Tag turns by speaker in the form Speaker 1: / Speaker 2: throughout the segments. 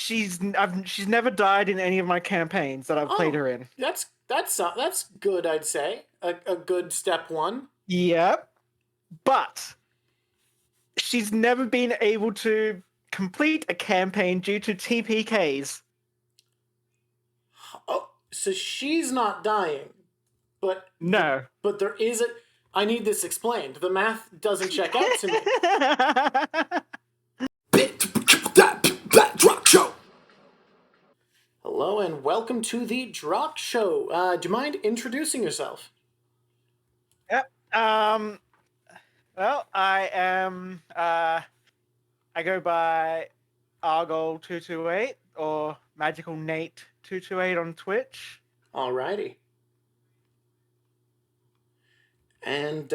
Speaker 1: she's never died in any of my campaigns that I've played her in.
Speaker 2: That's good. I'd say a good step one.
Speaker 1: Yep, but she's never been able to complete a campaign due to TPKs.
Speaker 2: Oh, so she's not dying, but
Speaker 1: No.
Speaker 2: but there is a. I need this explained. The math doesn't check out to me.
Speaker 3: That Drawk Show.
Speaker 2: Hello and welcome to the Drawk Show. Do you mind introducing yourself?
Speaker 1: Yep. Well, I am. I go by Argol228 or Magical Nate 228 on Twitch.
Speaker 2: Alrighty. And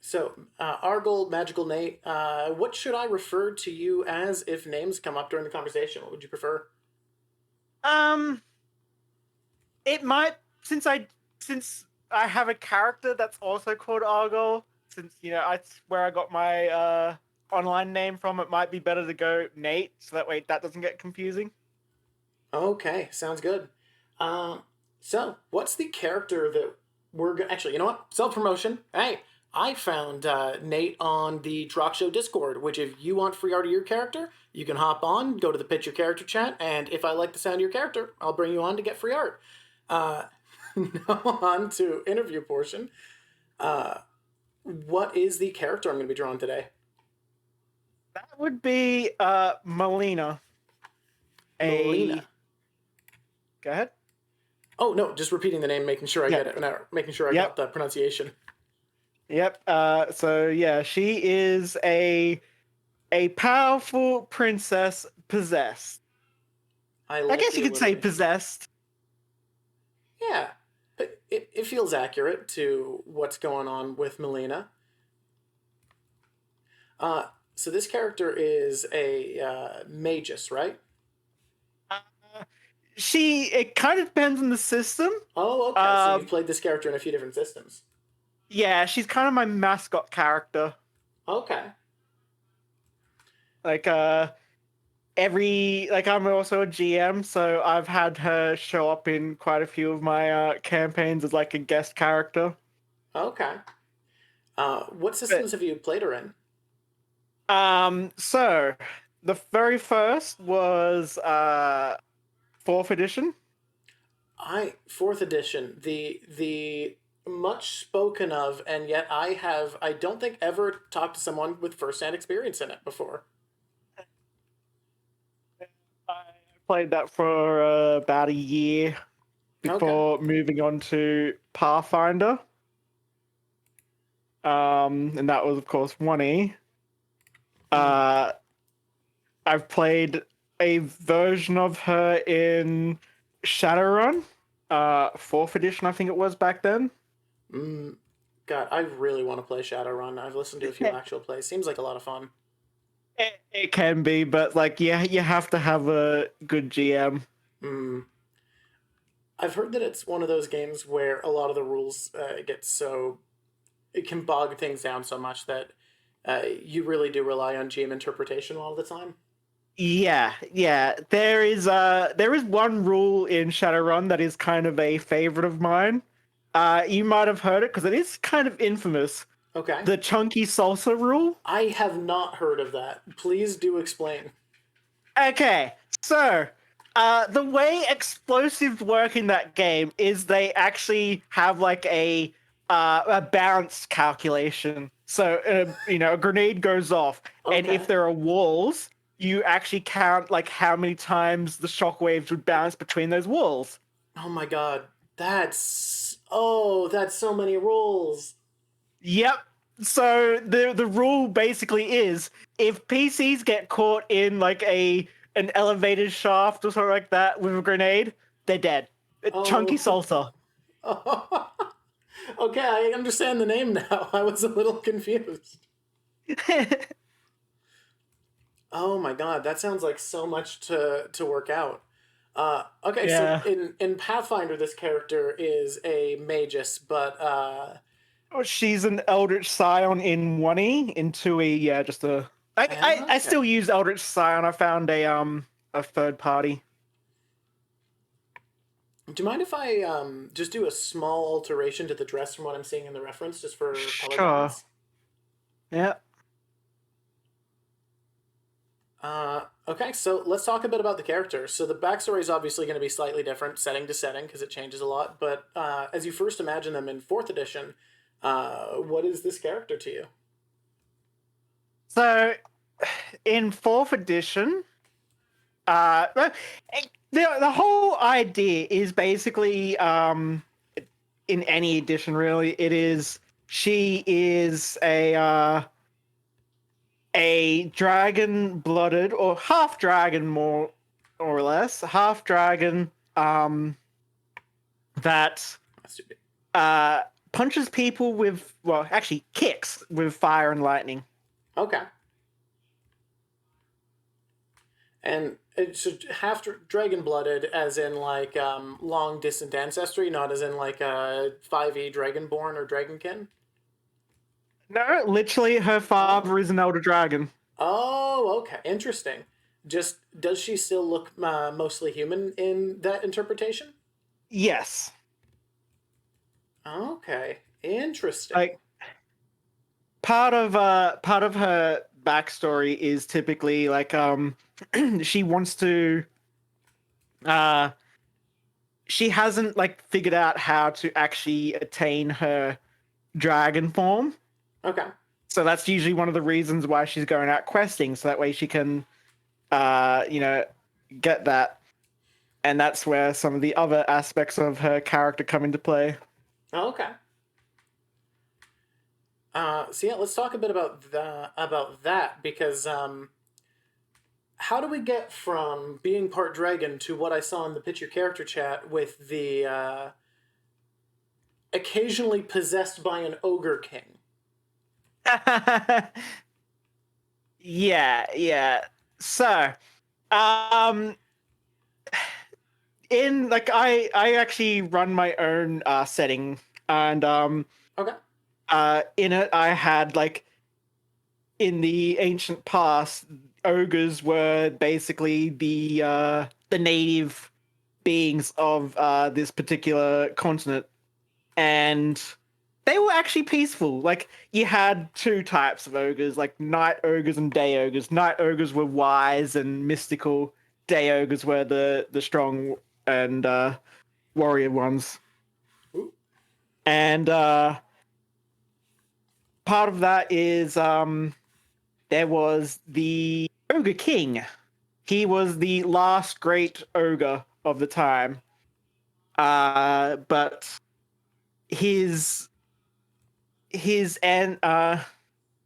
Speaker 2: so, Argol, Magical Nate, what should I refer to you as if names come up during the conversation? What would you prefer?
Speaker 1: It might since I have a character that's also called Argol. Since that's where I got my online name from. It might be better to go Nate, so that way that doesn't get confusing.
Speaker 2: Okay, sounds good. So what's the character that we're gonna... Actually, you know what? Self-promotion. Hey, I found Nate on the Drawk Show Discord, which if you want free art of your character, you can hop on, go to the Pitch Your Character chat, and if I like the sound of your character, I'll bring you on to get free art. Now on to interview portion. What is the character I'm going to be drawing today?
Speaker 1: That would be Malena.
Speaker 2: Malena.
Speaker 1: Go ahead.
Speaker 2: Oh, no, just repeating the name, making sure I get it, making sure I got the pronunciation.
Speaker 1: Yep. So yeah, she is a powerful princess possessed. I guess you could say possessed.
Speaker 2: Yeah, it feels accurate to what's going on with Malena. So this character is a Magus, right?
Speaker 1: It kind of depends on the system.
Speaker 2: Oh, okay. So you've played this character in a few different systems.
Speaker 1: Yeah, she's kind of my mascot character.
Speaker 2: Okay.
Speaker 1: Like, I'm also a GM, so I've had her show up in quite a few of my campaigns as like a guest character.
Speaker 2: Okay. What systems have you played her in?
Speaker 1: So the very first was 4th edition.
Speaker 2: 4th edition, the much spoken of, and yet I don't think ever talked to someone with first-hand experience in it before.
Speaker 1: I played that for about a year before moving on to Pathfinder. And that was, of course, 1E. I've played a version of her in Shadowrun, 4th edition, I think it was back then.
Speaker 2: God, I really want to play Shadowrun. I've listened to a few actual plays. Seems like a lot of fun.
Speaker 1: It can be, but you have to have a good GM.
Speaker 2: I've heard that it's one of those games where a lot of the rules it can bog things down so much that you really do rely on GM interpretation all the time.
Speaker 1: Yeah. There is one rule in Shadowrun that is kind of a favorite of mine. You might have heard it because it is kind of infamous.
Speaker 2: Okay.
Speaker 1: The chunky salsa rule.
Speaker 2: I have not heard of that. Please do explain.
Speaker 1: Okay, so the way explosives work in that game is they actually have like a bounce calculation. So a grenade goes off, and if there are walls, you actually count like how many times the shockwaves would bounce between those walls.
Speaker 2: Oh my god, that's so many rules.
Speaker 1: Yep. So the rule basically is if PCs get caught in like an elevated shaft or something like that with a grenade, they're dead. Chunky salsa.
Speaker 2: Okay, I understand the name now. I was a little confused. Oh my god, that sounds like so much to work out. Okay, yeah. So in Pathfinder, this character is a Magus, but
Speaker 1: she's an Eldritch Scion in 1E. In 2E, yeah, just a I
Speaker 2: Okay.
Speaker 1: still use Eldritch Scion. I found a third party.
Speaker 2: Do you mind if I just do a small alteration to the dress from what I'm seeing in the reference, just for color
Speaker 1: Sure.
Speaker 2: balance?
Speaker 1: Yeah.
Speaker 2: Okay, so let's talk a bit about the character. So the backstory is obviously going to be slightly different, setting to setting, because it changes a lot. But as you first imagine them in 4th edition, what is this character to you?
Speaker 1: So, in 4th edition, well, the whole idea is basically in any edition really, it is she is a dragon blooded or half dragon, more or less half dragon, that
Speaker 2: That's too big.
Speaker 1: punches people with, well, actually kicks with fire and lightning.
Speaker 2: Okay. And it's half dragon blooded, as in like long distant ancestry, not as in like a 5e dragonborn or dragonkin.
Speaker 1: No, literally her father is an elder dragon.
Speaker 2: Oh, okay, interesting. Just does she still look mostly human in that interpretation?
Speaker 1: Yes.
Speaker 2: Okay, interesting.
Speaker 1: Like, part of her backstory is typically like she wants to uh she hasn't like figured out how to actually attain her dragon form.
Speaker 2: Okay.
Speaker 1: So that's usually one of the reasons why she's going out questing, so that way she can you know, get that. And that's where some of the other aspects of her character come into play.
Speaker 2: Okay. So yeah, let's talk a bit about that, because how do we get from being part dragon to what I saw in the picture character chat with the occasionally possessed by an ogre king?
Speaker 1: Yeah. So, um in like I actually run my own setting, and
Speaker 2: Okay.
Speaker 1: in it I had like, in the ancient past, ogres were basically the native beings of this particular continent, and they were actually peaceful. Like, you had two types of ogres, like night ogres and day ogres. Night ogres were wise and mystical. Day ogres were the strong and warrior ones.
Speaker 2: Ooh.
Speaker 1: And part of that is there was the Ogre King. He was the last great ogre of the time. But his and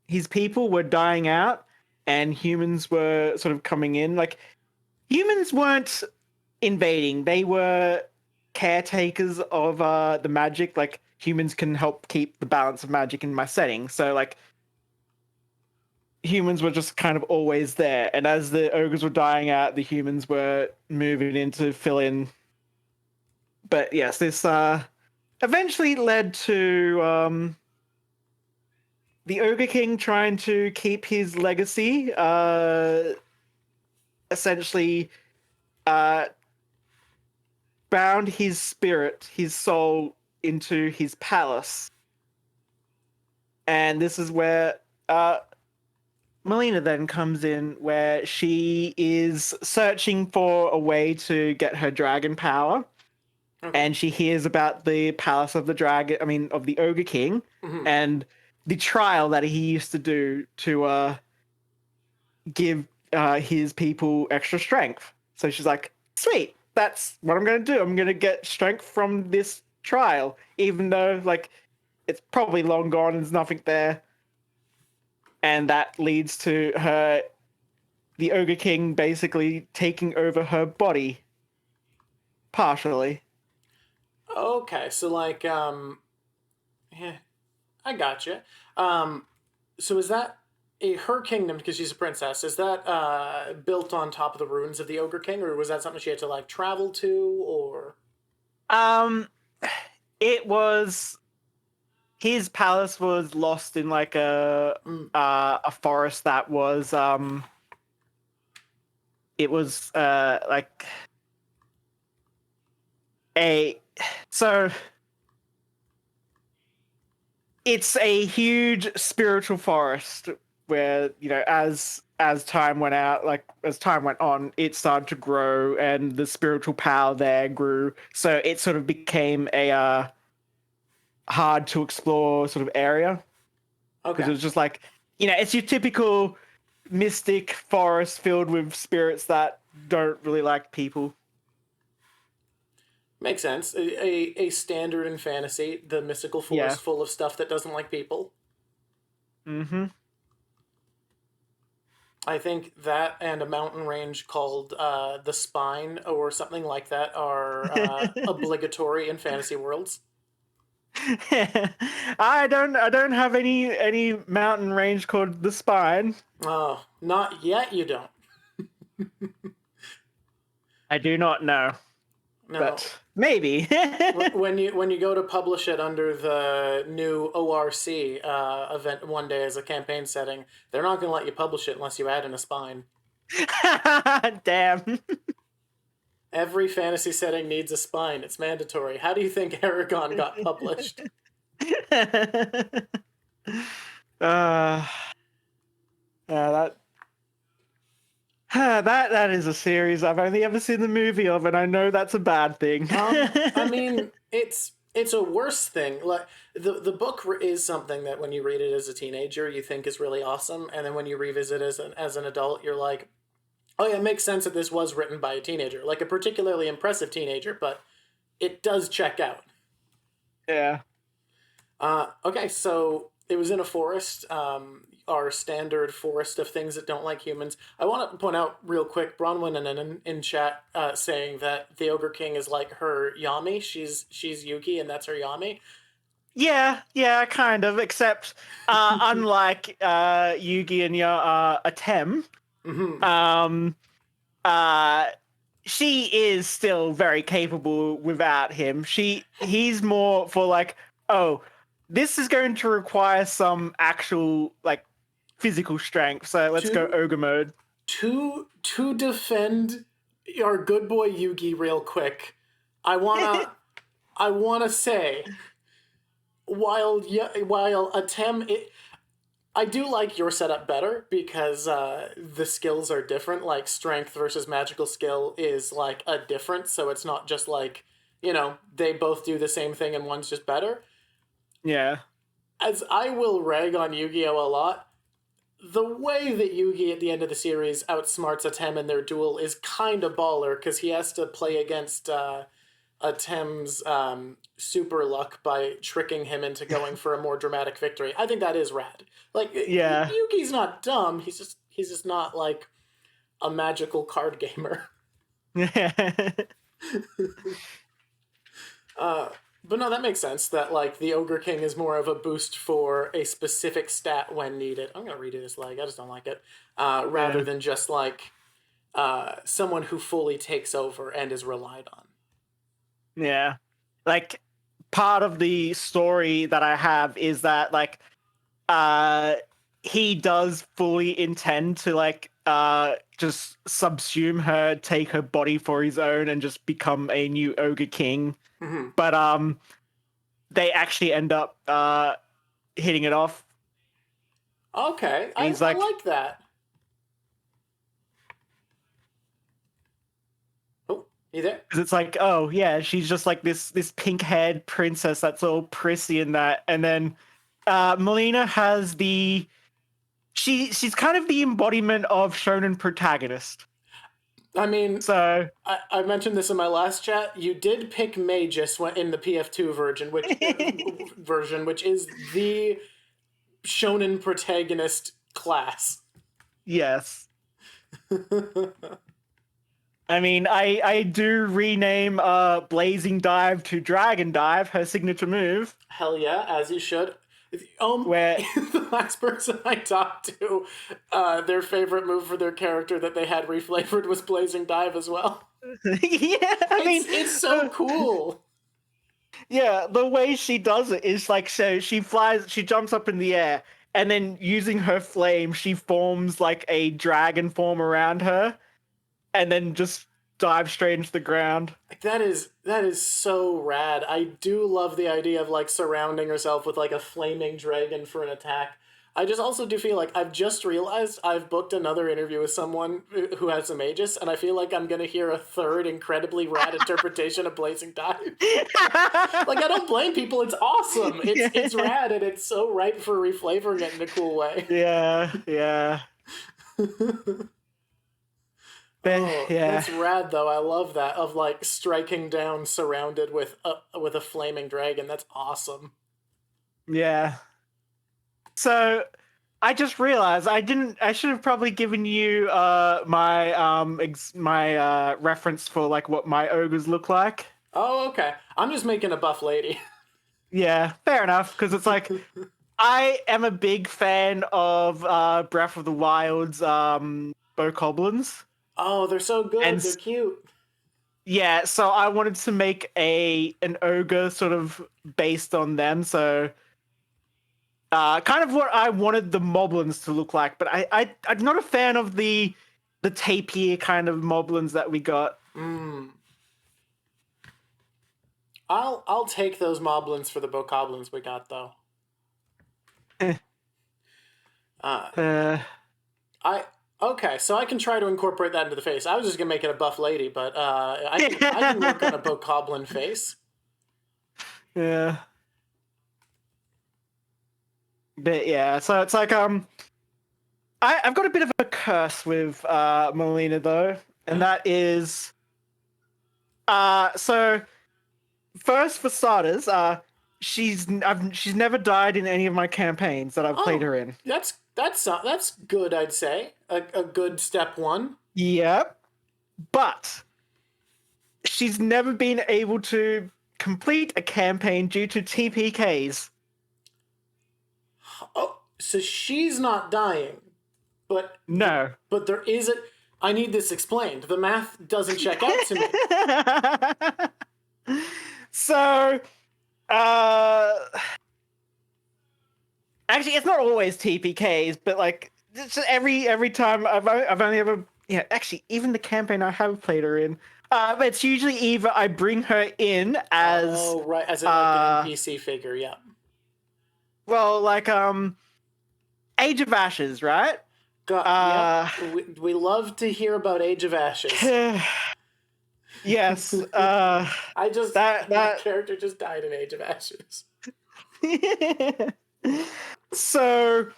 Speaker 1: his people were dying out, and humans were sort of coming in. Like, humans weren't invading; they were caretakers of the magic. Like, humans can help keep the balance of magic in my setting. So, like, humans were just kind of always there, and as the ogres were dying out, the humans were moving in to fill in. But yes, this eventually led to the Ogre King trying to keep his legacy, essentially uh, bound his spirit, his soul, into his palace. And this is where Malena then comes in, where she is searching for a way to get her dragon power.
Speaker 2: Okay.
Speaker 1: And she hears about the palace of the dragon, of the Ogre King,
Speaker 2: Mm-hmm.
Speaker 1: and the trial that he used to do to give his people extra strength. So she's like, sweet, that's what I'm going to do. I'm going to get strength from this trial, even though, like, it's probably long gone and there's nothing there. And that leads to her, the Ogre King, basically taking over her body, partially.
Speaker 2: Okay, so like yeah, I gotcha. So is that her kingdom, because she's a princess? Is that built on top of the ruins of the Ogre King, or was that something she had to like travel to, or?
Speaker 1: Um, it was his palace was lost in like a forest that was it was like a so it's a huge spiritual forest where, you know, as time went out, like as time went on, it started to grow and the spiritual power there grew, so it sort of became a hard to explore sort of area, because
Speaker 2: Okay.
Speaker 1: it was just like, you know, it's your typical mystic forest filled with spirits that don't really like people.
Speaker 2: Makes sense. A standard in fantasy, the mystical
Speaker 1: Yeah.
Speaker 2: forest full of stuff that doesn't like people.
Speaker 1: Mm-hmm.
Speaker 2: I think that and a mountain range called the Spine or something like that are obligatory in fantasy worlds.
Speaker 1: I don't have any mountain range called the Spine.
Speaker 2: Oh, not yet. You don't.
Speaker 1: I do not know,
Speaker 2: No.
Speaker 1: but maybe.
Speaker 2: when you go to publish it under the new ORC event one day as a campaign setting, they're not going to let you publish it unless you add in a spine.
Speaker 1: Damn.
Speaker 2: Every fantasy setting needs a spine. It's mandatory. How do you think Aragon got published?
Speaker 1: uh, that that is a series I've only ever seen the movie of, and I know that's a bad thing.
Speaker 2: I mean, it's a worse thing. Like the book is something that when you read it as a teenager, you think is really awesome, and then when you revisit as an adult, you're like, oh yeah, it makes sense that this was written by a teenager, like a particularly impressive teenager, but it does check out.
Speaker 1: Yeah.
Speaker 2: Okay, so it was in a forest, our standard forest of things that don't like humans. I want to point out real quick, Bronwyn in chat saying that the Ogre King is like her Yami. She's Yuki, and that's her Yami.
Speaker 1: Yeah, kind of. Except, unlike Yugi and Atem, she is still very capable without him. He's more for like, oh, this is going to require some actual like physical strength. So let's go ogre mode.
Speaker 2: To defend our good boy Yugi real quick, I wanna say, while Atem, I do like your setup better because the skills are different. Like strength versus magical skill is like a difference, so it's not just like, you know, they both do the same thing and one's just better.
Speaker 1: Yeah.
Speaker 2: As I will rag on Yu-Gi-Oh! A lot, the way that Yugi at the end of the series outsmarts Atem in their duel is kind of baller because he has to play against Atem's super luck by tricking him into going for a more dramatic victory. I think that is rad. Like,
Speaker 1: Yeah.
Speaker 2: Yugi's not dumb. He's just not like a magical card gamer. But no, that makes sense that like the Ogre King is more of a boost for a specific stat when needed. I'm gonna redo this leg. I just don't like it. Rather than just like someone who fully takes over and is relied on.
Speaker 1: Yeah. Like part of the story that I have is that like he does fully intend to like just subsume her, take her body for his own, and just become a new Ogre King.
Speaker 2: Mm-hmm.
Speaker 1: But they actually end up hitting it off.
Speaker 2: Okay, I like that. Oh, you there?
Speaker 1: Because it's like, oh yeah, she's just like this pink-haired princess that's all prissy and that, and then Malena has she's kind of the embodiment of shonen protagonist.
Speaker 2: I mean,
Speaker 1: so
Speaker 2: I mentioned this in my last chat. You did pick Magus in the PF2 version, which is the shonen protagonist class.
Speaker 1: Yes. I mean, I do rename Blazing Dive to Dragon Dive, her signature move.
Speaker 2: Hell yeah, as you should.
Speaker 1: Where
Speaker 2: the last person I talked to, their favorite move for their character that they had reflavored was Blazing Dive as well.
Speaker 1: Yeah, I mean,
Speaker 2: it's so cool.
Speaker 1: Yeah, the way she does it is like, so she flies, she jumps up in the air, and then using her flame, she forms like a dragon form around her, and then just dives straight into the ground.
Speaker 2: Like, that is so rad. I do love the idea of like surrounding herself with like a flaming dragon for an attack. I just also do feel like I've just realized I've booked another interview with someone who has a Magus, and I feel like I'm gonna hear a third incredibly rad interpretation of Blazing Dive. Like, I don't blame people. It's awesome. It's rad, and it's so ripe for reflavoring it in a cool way.
Speaker 1: Yeah, yeah. But,
Speaker 2: Oh,
Speaker 1: yeah.
Speaker 2: that's rad though. I love that of like striking down surrounded with a flaming dragon. That's awesome.
Speaker 1: Yeah. So I just realized I should have probably given you my reference for like what my ogres look like.
Speaker 2: Oh, okay. I'm just making a buff lady.
Speaker 1: Yeah, fair enough, because it's like I am a big fan of Breath of the Wild's bokoblins.
Speaker 2: Oh, they're so good.
Speaker 1: And
Speaker 2: They're cute.
Speaker 1: yeah, so I wanted to make an ogre sort of based on them, so kind of what I wanted the moblins to look like, but I'm not a fan of the tapir kind of moblins that we got.
Speaker 2: Mm. I'll take those moblins for the bokoblins we got though.
Speaker 1: Eh.
Speaker 2: Uh, okay, so I can try to incorporate that into the face. I was just gonna make it a buff lady, but I can work on a bokoblin face.
Speaker 1: Yeah. But yeah, so it's like I've got a bit of a curse with Malena though, and that is so first for starters, she's never died in any of my campaigns that I've played her in.
Speaker 2: That's good, I'd say. A good step one.
Speaker 1: Yep. But she's never been able to complete a campaign due to TPKs.
Speaker 2: Oh, so she's not dying, but
Speaker 1: No.
Speaker 2: but there is a. I need this explained. The math doesn't check out to me.
Speaker 1: So, actually, it's not always TPKs, but like it's just every time I've only ever actually even the campaign I have played her in, but it's usually either I bring her in as
Speaker 2: Oh right, as like an NPC figure, yeah.
Speaker 1: well, like Age of Ashes, right?
Speaker 2: Yep. We love to hear about Age of Ashes.
Speaker 1: Yes.
Speaker 2: I just
Speaker 1: that
Speaker 2: my character just died in Age of Ashes.
Speaker 1: So,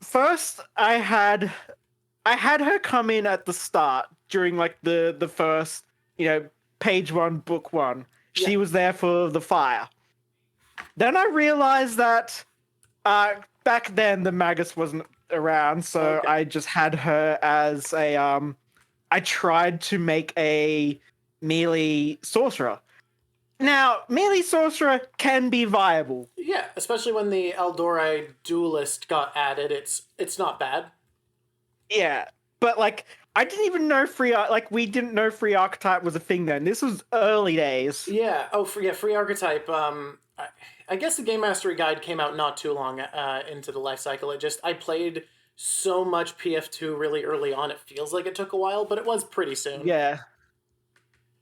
Speaker 1: first I had her come in at the start during like the first, page 1, book 1. She was there for the fire. Then I realized that back then the Magus wasn't around, so
Speaker 2: Okay.
Speaker 1: I just had her as a I tried to make a melee sorcerer. Now, melee sorcerer can be viable.
Speaker 2: Yeah, especially when the Eldorei duelist got added, it's not bad.
Speaker 1: Yeah, but like I didn't even know we didn't know free archetype was a thing then. This was early days.
Speaker 2: Yeah. Oh, free archetype. I guess the Game Mastery Guide came out not too long into the life cycle. I played so much PF2 really early on. It feels like it took a while, but it was pretty soon.
Speaker 1: Yeah.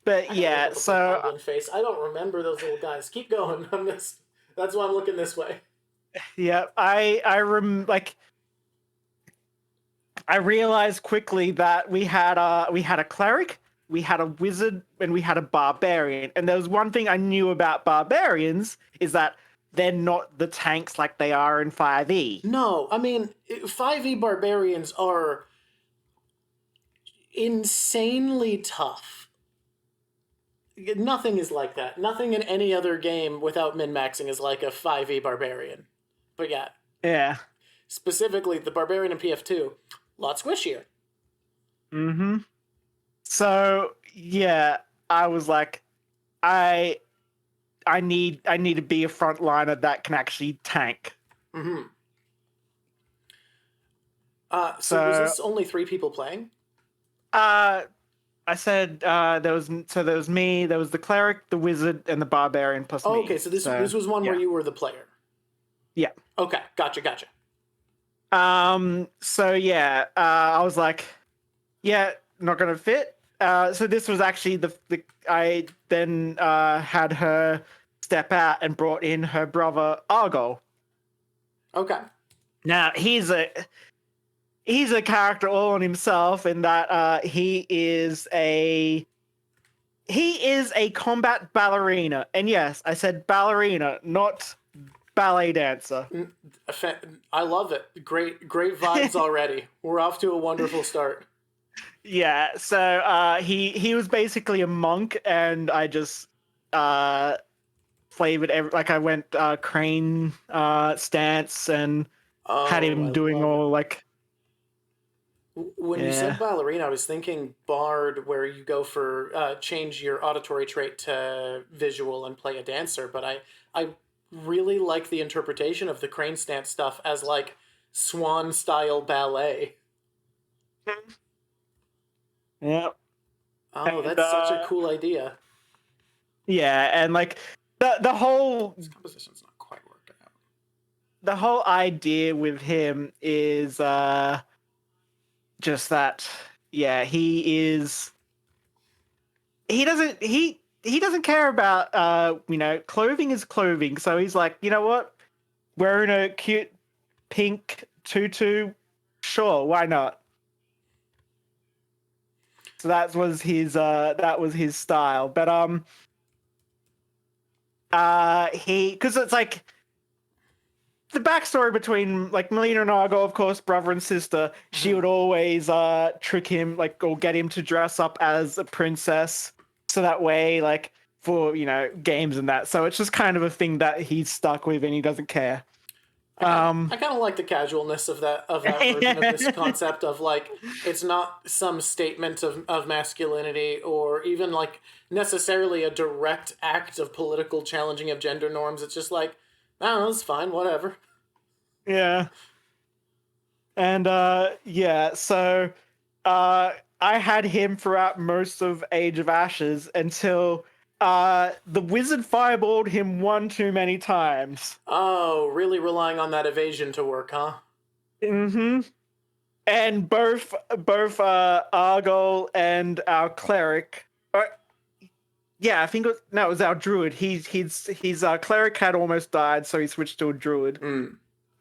Speaker 1: But yeah, so
Speaker 2: Goblin face. I don't remember those little guys. Keep going. That's why I'm looking this way.
Speaker 1: yeah, I realized quickly that we had a cleric, we had a wizard, and we had a barbarian. And there was one thing I knew about barbarians is that they're not the tanks like they are in 5e.
Speaker 2: No, I mean 5e barbarians are insanely tough. Nothing is like that. Nothing in any other game without min-maxing is like a 5e barbarian. But yeah.
Speaker 1: Yeah.
Speaker 2: Specifically, the barbarian in PF2, a lot squishier.
Speaker 1: Mm-hmm. So yeah, I was like, I need to be a frontliner that can actually tank.
Speaker 2: Mm-hmm. So was this only 3 people playing?
Speaker 1: I I said there was me, there was the cleric, the wizard, and the barbarian plus me.
Speaker 2: Okay, so this was one where you were the player.
Speaker 1: Yeah.
Speaker 2: Okay, gotcha.
Speaker 1: So yeah, I was like, yeah, not gonna fit. So this was actually I then had her step out and brought in her brother Argo.
Speaker 2: Okay.
Speaker 1: Now he's a character all on himself in that he is a combat ballerina. And yes, I said ballerina, not ballet dancer.
Speaker 2: I love it. Great vibes already. We're off to a wonderful start.
Speaker 1: Yeah, so he was basically a monk, and I just flavored I went crane stance and had him doing all like.
Speaker 2: When you said ballerina, I was thinking bard, where you go for change your auditory trait to visual and play a dancer. But I really like the interpretation of the crane stance stuff as like swan style ballet.
Speaker 1: Yep.
Speaker 2: Oh, that's such a cool idea.
Speaker 1: Yeah, and like the whole
Speaker 2: This composition's not quite working out.
Speaker 1: The whole idea with him is just that. Yeah, he doesn't care about clothing is clothing. So he's like, you know what, wearing a cute pink tutu, sure, why not? So that was his style. But because it's like the backstory between like Malena and Argo, of course, brother and sister. She would always trick him, or get him to dress up as a princess, so that way, like, for games and that. So it's just kind of a thing that he's stuck with, and he doesn't care.
Speaker 2: I kind of like the casualness of that version of this concept of like, it's not some statement of masculinity or even like necessarily a direct act of political challenging of gender norms. It's just like, I don't know, it's fine, whatever.
Speaker 1: Yeah. And so I had him throughout most of Age of Ashes until the wizard fireballed him one too many times.
Speaker 2: Oh, really relying on that evasion to work, huh?
Speaker 1: Mm-hmm. And both Argol and our cleric. I think it was our druid. His cleric had almost died, so he switched to a druid.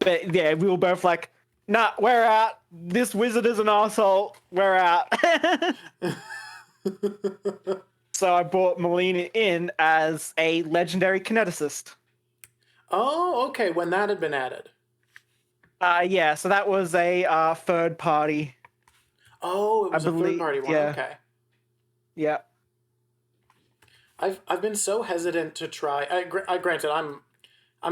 Speaker 1: But yeah, we were both like, nah, we're out. This wizard is an asshole. We're out. So I brought Malena in as a legendary kineticist.
Speaker 2: Oh, okay, when that had been added.
Speaker 1: Yeah, so that was a third party.
Speaker 2: Oh, it was a third party one, okay.
Speaker 1: Yeah.
Speaker 2: I've been so hesitant to try. Granted, I'm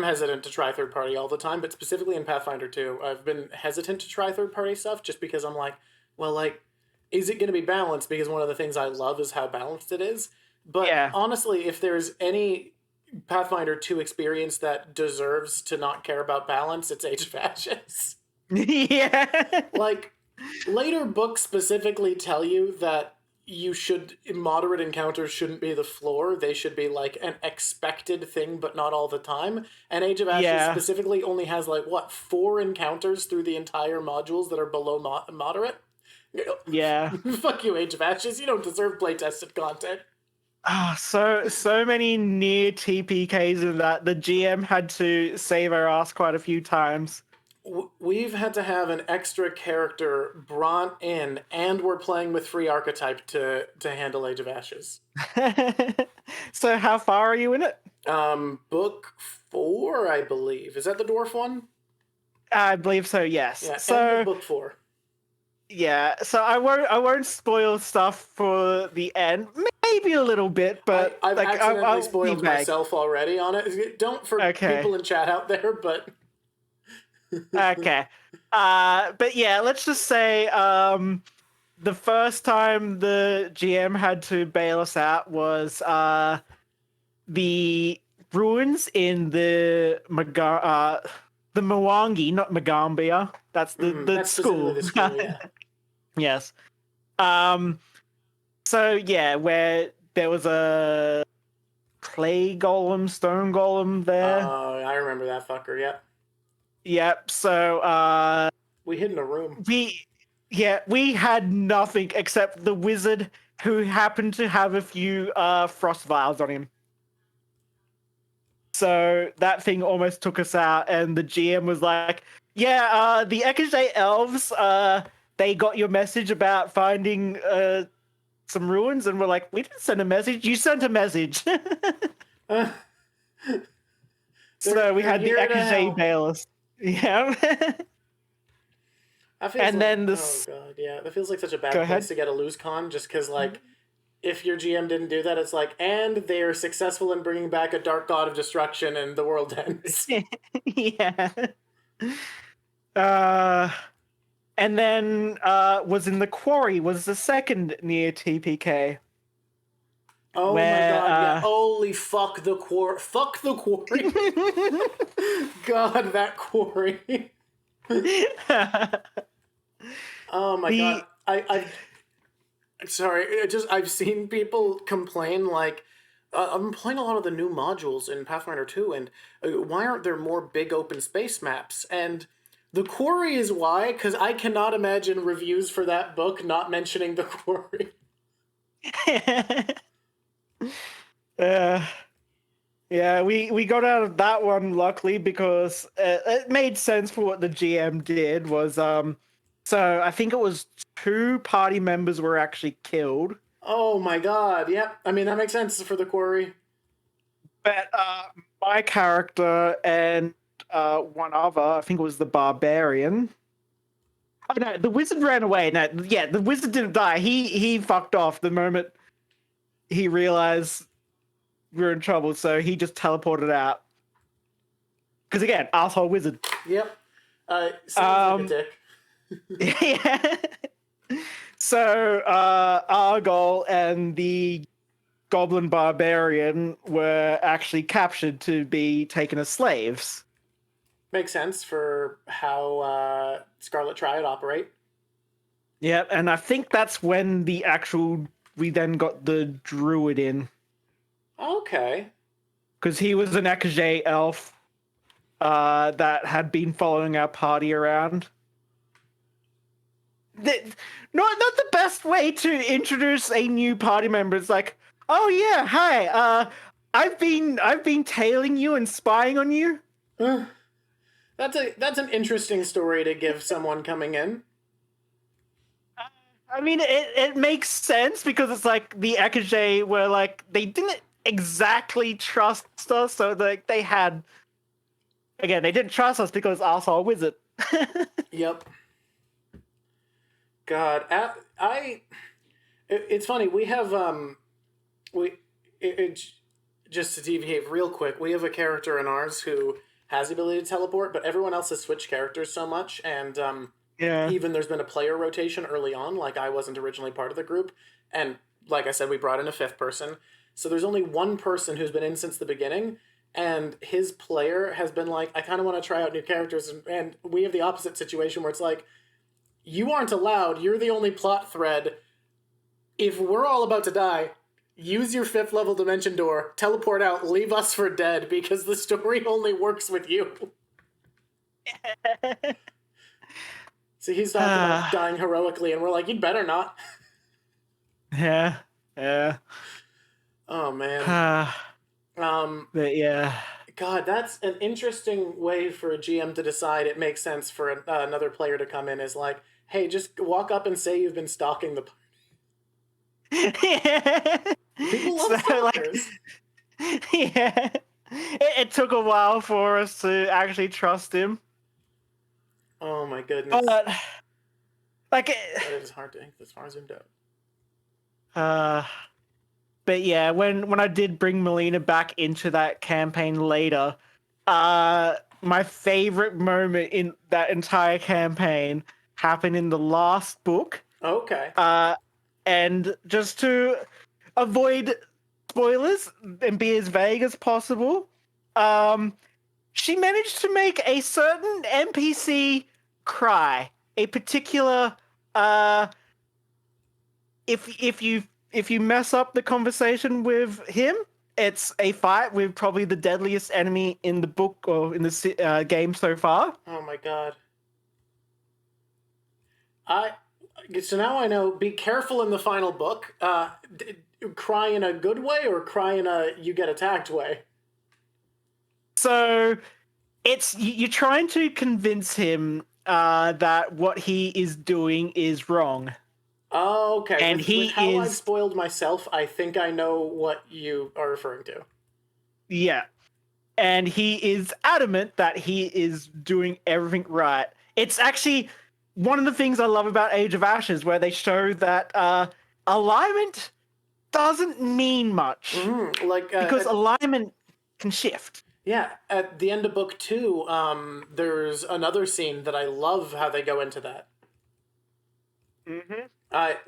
Speaker 2: hesitant to try third party all the time, but specifically in Pathfinder 2, I've been hesitant to try third party stuff just because I'm like, well, like, is it going to be balanced? Because one of the things I love is how balanced it is. But honestly, if there's any Pathfinder 2 experience that deserves to not care about balance, it's Age of Ashes.
Speaker 1: Yeah.
Speaker 2: Like, later books specifically tell you that moderate encounters shouldn't be the floor. They should be like an expected thing, but not all the time. And Age of Ashes specifically only has 4 encounters through the entire modules that are below moderate.
Speaker 1: Yeah.
Speaker 2: Fuck you, Age of Ashes. You don't deserve playtested content.
Speaker 1: So many near TPKs in that the GM had to save our ass quite a few times.
Speaker 2: We've had to have an extra character brought in, and we're playing with free archetype to handle Age of Ashes.
Speaker 1: So how far are you in it?
Speaker 2: Book 4, I believe. Is that the dwarf one?
Speaker 1: I believe so, yes.
Speaker 2: Yeah,
Speaker 1: so
Speaker 2: end of book 4.
Speaker 1: Yeah, so I won't spoil stuff for the end. Maybe a little bit, but
Speaker 2: I've accidentally spoiled myself already on it. Don't for people in chat out there, but
Speaker 1: okay. But yeah, let's just say the first time the GM had to bail us out was the ruins in the Mwangi, not Magambia. That's the school.
Speaker 2: The school, yeah.
Speaker 1: Yes. So yeah, where there was a clay golem, stone golem there.
Speaker 2: I remember that fucker. Yep.
Speaker 1: Yep. So
Speaker 2: We hid in a room.
Speaker 1: we had nothing except the wizard who happened to have a few frost vials on him. So that thing almost took us out, and the GM was like, "Yeah, the Ekajay elves, they got your message about finding some ruins," and we're like, "We didn't send a message. You sent a message." So we had the
Speaker 2: here to
Speaker 1: Ekajay
Speaker 2: help.
Speaker 1: Bailiffs. Yeah.
Speaker 2: That feels
Speaker 1: And
Speaker 2: like,
Speaker 1: then
Speaker 2: oh
Speaker 1: this.
Speaker 2: god, yeah, that feels like such a bad
Speaker 1: Go
Speaker 2: place
Speaker 1: ahead.
Speaker 2: to get a lose con, just because like, if your GM didn't do that, it's like, and they are successful in bringing back a dark god of destruction, and the world ends.
Speaker 1: Yeah. And then was in the quarry was the second near TPK.
Speaker 2: Oh
Speaker 1: Where,
Speaker 2: my god, yeah, holy fuck the quarry. Fuck the quarry. God, that quarry. Oh my god. I'm sorry, I've seen people complain like, I've been playing a lot of the new modules in Pathfinder 2, and why aren't there more big open space maps? And the quarry is why, because I cannot imagine reviews for that book not mentioning the quarry.
Speaker 1: Yeah, we got out of that one luckily because it made sense for what the GM did was so I think it was 2 party members were actually killed.
Speaker 2: Oh my god, yep. I mean, that makes sense for the quarry.
Speaker 1: But my character and one other, I think it was the barbarian. Oh no, the wizard ran away. No, yeah, the wizard didn't die. He fucked off the moment he realized we were in trouble, so he just teleported out. Because again, asshole wizard.
Speaker 2: Yep. Sounds like a dick.
Speaker 1: Yeah. So Argol and the goblin barbarian were actually captured to be taken as slaves.
Speaker 2: Makes sense for how Scarlet Triad operate.
Speaker 1: Yep, and I think that's when we then got the druid in.
Speaker 2: Okay.
Speaker 1: Because he was an Ekajay elf that had been following our party around. Not the best way to introduce a new party member. It's like, oh yeah, hi. I've been tailing you and spying on you.
Speaker 2: That's an interesting story to give someone coming in.
Speaker 1: I mean, it makes sense because it's like the Ekajay were like they didn't exactly trust us, so like they didn't trust us because asshole wizard.
Speaker 2: Yep. God, it's funny. We have just to deviate real quick. We have a character in ours who has the ability to teleport, but everyone else has switched characters so much, and
Speaker 1: Yeah.
Speaker 2: even there's been a player rotation early on. Like I wasn't originally part of the group, and like I said, we brought in a 5th person. So there's only one person who's been in since the beginning, and his player has been like, I kind of want to try out new characters, and we have the opposite situation where it's like, you aren't allowed. You're the only plot thread. If we're all about to die, use your 5th level dimension door, teleport out, leave us for dead, because the story only works with you. So he's talking about dying heroically, and we're like, you'd better not.
Speaker 1: Yeah.
Speaker 2: Oh man.
Speaker 1: But yeah.
Speaker 2: God, that's an interesting way for a GM to decide it makes sense for another player to come in. Is like, hey, just walk up and say you've been stalking the party. People love stalkers.
Speaker 1: Yeah. It took a while for us to actually trust him.
Speaker 2: Oh my goodness.
Speaker 1: But like
Speaker 2: it is hard to think this far zoomed
Speaker 1: out. But yeah, when I did bring Malena back into that campaign later, my favorite moment in that entire campaign happened in the last book.
Speaker 2: Okay.
Speaker 1: And just to avoid spoilers and be as vague as possible, she managed to make a certain NPC cry. A particular, if you if you mess up the conversation with him, it's a fight with probably the deadliest enemy in the book or in the game so far.
Speaker 2: Oh my god. So now I know. Be careful in the final book. Cry in a good way or cry in a you get attacked way.
Speaker 1: So it's you're trying to convince him that what he is doing is wrong.
Speaker 2: Oh, okay.
Speaker 1: And
Speaker 2: with how I've spoiled myself, I think I know what you are referring to.
Speaker 1: Yeah. And he is adamant that he is doing everything right. It's actually one of the things I love about Age of Ashes, where they show that alignment doesn't mean much. Because alignment can shift.
Speaker 2: Yeah, at the end of book 2, there's another scene that I love how they go into that.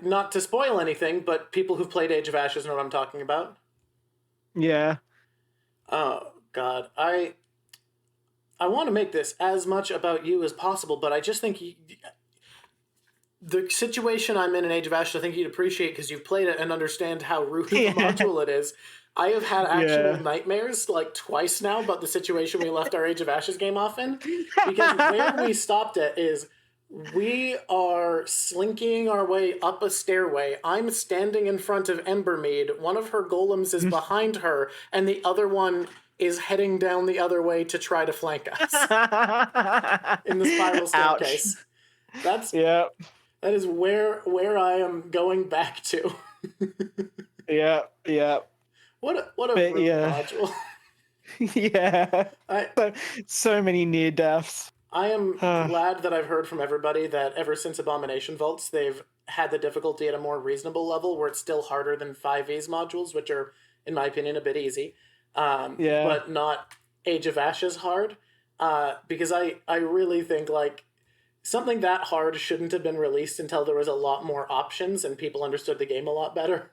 Speaker 2: Not to spoil anything, but people who've played Age of Ashes know what I'm talking about.
Speaker 1: Yeah.
Speaker 2: Oh, God. I want to make this as much about you as possible, but I just think the situation I'm in Age of Ashes, I think you'd appreciate because you've played it and understand how ruthless a module it is. I have had actual nightmares like twice now about the situation we left our Age of Ashes game off in. Because where we stopped it is we are slinking our way up a stairway. I'm standing in front of Embermead. One of her golems is behind her, and the other one is heading down the other way to try to flank us in the spiral staircase.
Speaker 1: Ouch.
Speaker 2: That is where I am going back to.
Speaker 1: Yeah.
Speaker 2: What a module.
Speaker 1: Yeah. So many near deaths.
Speaker 2: I am glad that I've heard from everybody that ever since Abomination Vaults, they've had the difficulty at a more reasonable level where it's still harder than 5e's modules, which are, in my opinion, a bit easy. But not Age of Ashes hard. Because I really think, like, something that hard shouldn't have been released until there was a lot more options and people understood the game a lot better.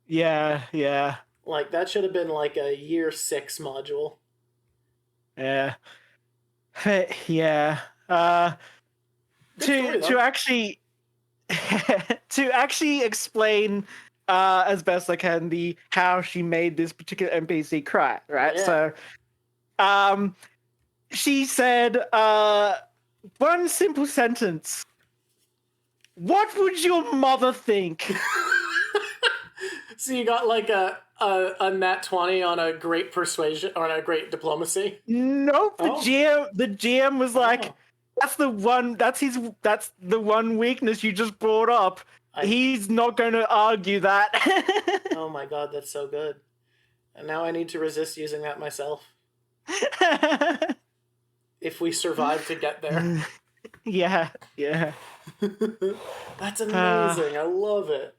Speaker 1: Yeah.
Speaker 2: Like, that should have been, like, a year 6 module.
Speaker 1: Yeah. Yeah. To actually to actually explain as best I can how she made this particular NPC cry, right?
Speaker 2: Yeah.
Speaker 1: So she said one simple sentence. What would your mother think?
Speaker 2: So you got like a nat 20 on a great persuasion or on a great diplomacy?
Speaker 1: Nope. The GM was like, that's the one weakness you just brought up. He's not going to argue that.
Speaker 2: Oh my god, that's so good. And now I need to resist using that myself. If we survive to get there.
Speaker 1: Yeah.
Speaker 2: That's amazing. I love it.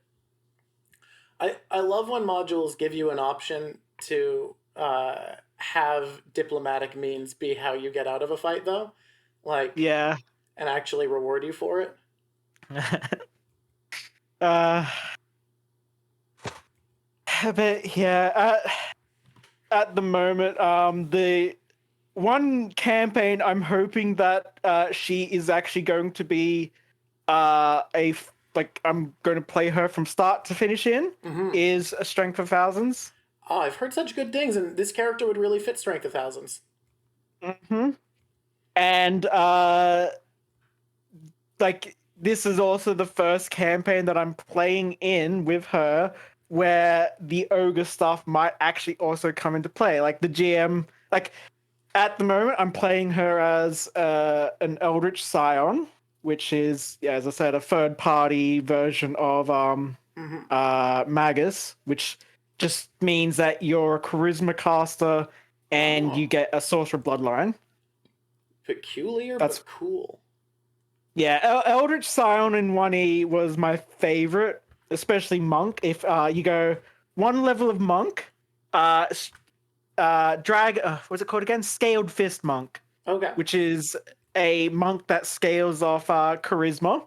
Speaker 2: I love when modules give you an option to have diplomatic means be how you get out of a fight, though. Like,
Speaker 1: yeah.
Speaker 2: And actually reward you for it.
Speaker 1: But yeah, at the moment, the one campaign I'm hoping that she is actually going to be I'm going to play her from start to finish in is a Strength of Thousands.
Speaker 2: Oh, I've heard such good things, and this character would really fit Strength of Thousands.
Speaker 1: And this is also the first campaign that I'm playing in with her where the ogre stuff might actually also come into play. Like the GM, at the moment I'm playing her as an Eldritch Scion, which is, as I said, a third-party version of Magus, which just means that you're a charisma caster and you get a sorcerer bloodline.
Speaker 2: Peculiar, but cool.
Speaker 1: Yeah, Eldritch Scion in 1E was my favorite, especially Monk. If you go one level of Monk, what's it called again? Scaled Fist Monk.
Speaker 2: Okay.
Speaker 1: Which is a monk that scales off charisma.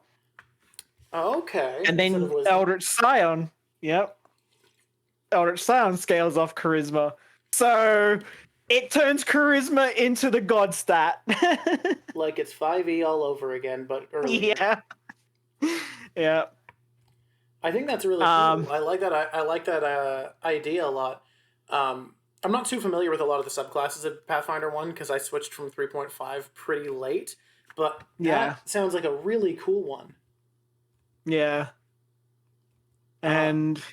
Speaker 2: Okay.
Speaker 1: And then Eldritch Scion, Eldritch Scion scales off charisma. So it turns charisma into the god stat.
Speaker 2: Like it's 5e all over again, but earlier.
Speaker 1: Yeah.
Speaker 2: I think that's really cool. I like that. I like that idea a lot. I'm not too familiar with a lot of the subclasses of Pathfinder 1 because I switched from 3.5 pretty late, but
Speaker 1: Yeah.
Speaker 2: that sounds like a really cool one.
Speaker 1: Yeah. And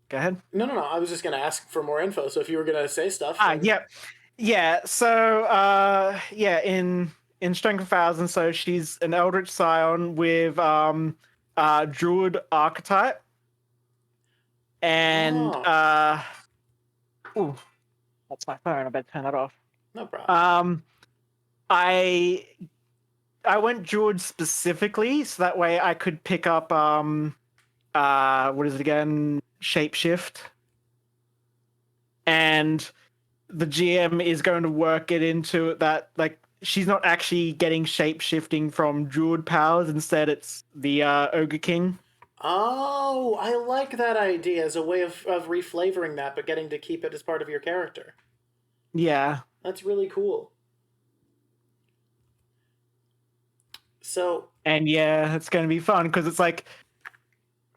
Speaker 1: go ahead.
Speaker 2: No. I was just going to ask for more info. So if you were going to say stuff.
Speaker 1: Yep. Yeah. So, in Strength of 1,000, so she's an Eldritch Scion with Druid archetype, and ooh, that's my phone. I better turn that off.
Speaker 2: No problem.
Speaker 1: I went Druid specifically, so that way I could pick up what is it again? Shapeshift. And the GM is going to work it into that, like, she's not actually getting shape-shifting from Druid powers. Instead, it's the Ogre King.
Speaker 2: Oh, I like that idea as a way of reflavoring that, but getting to keep it as part of your character.
Speaker 1: Yeah.
Speaker 2: That's really cool. So...
Speaker 1: And yeah, it's going to be fun, because it's like,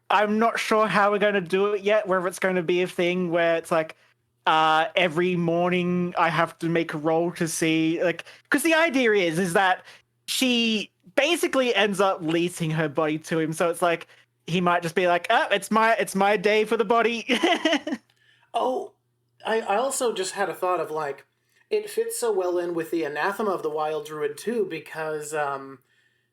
Speaker 1: I'm not sure how we're going to do it yet, whether it's going to be a thing where it's like, every morning I have to make a roll to see, like, because the idea is that she basically ends up leasing her body to him. So it's like, he might just be like, oh, it's my day for the body.
Speaker 2: Oh, I also just had a thought of, like, it fits so well in with the anathema of the Wild Druid too, because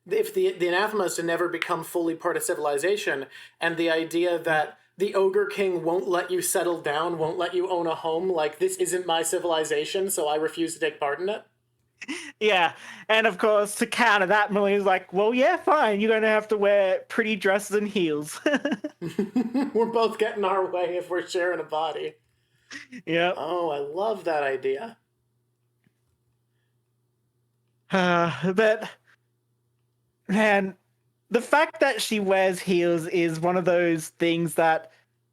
Speaker 2: if the anathema is to never become fully part of civilization, and the idea that the Ogre King won't let you settle down, won't let you own a home, like, this isn't my civilization, so I refuse to take part in it.
Speaker 1: Yeah, and of course, to counter that, Malina's like, well, yeah, fine, you're going to have to wear pretty dresses and heels.
Speaker 2: We're both getting our way if we're sharing a body.
Speaker 1: Yeah.
Speaker 2: Oh, I love that idea.
Speaker 1: But, man, the fact that she wears heels is one of those things that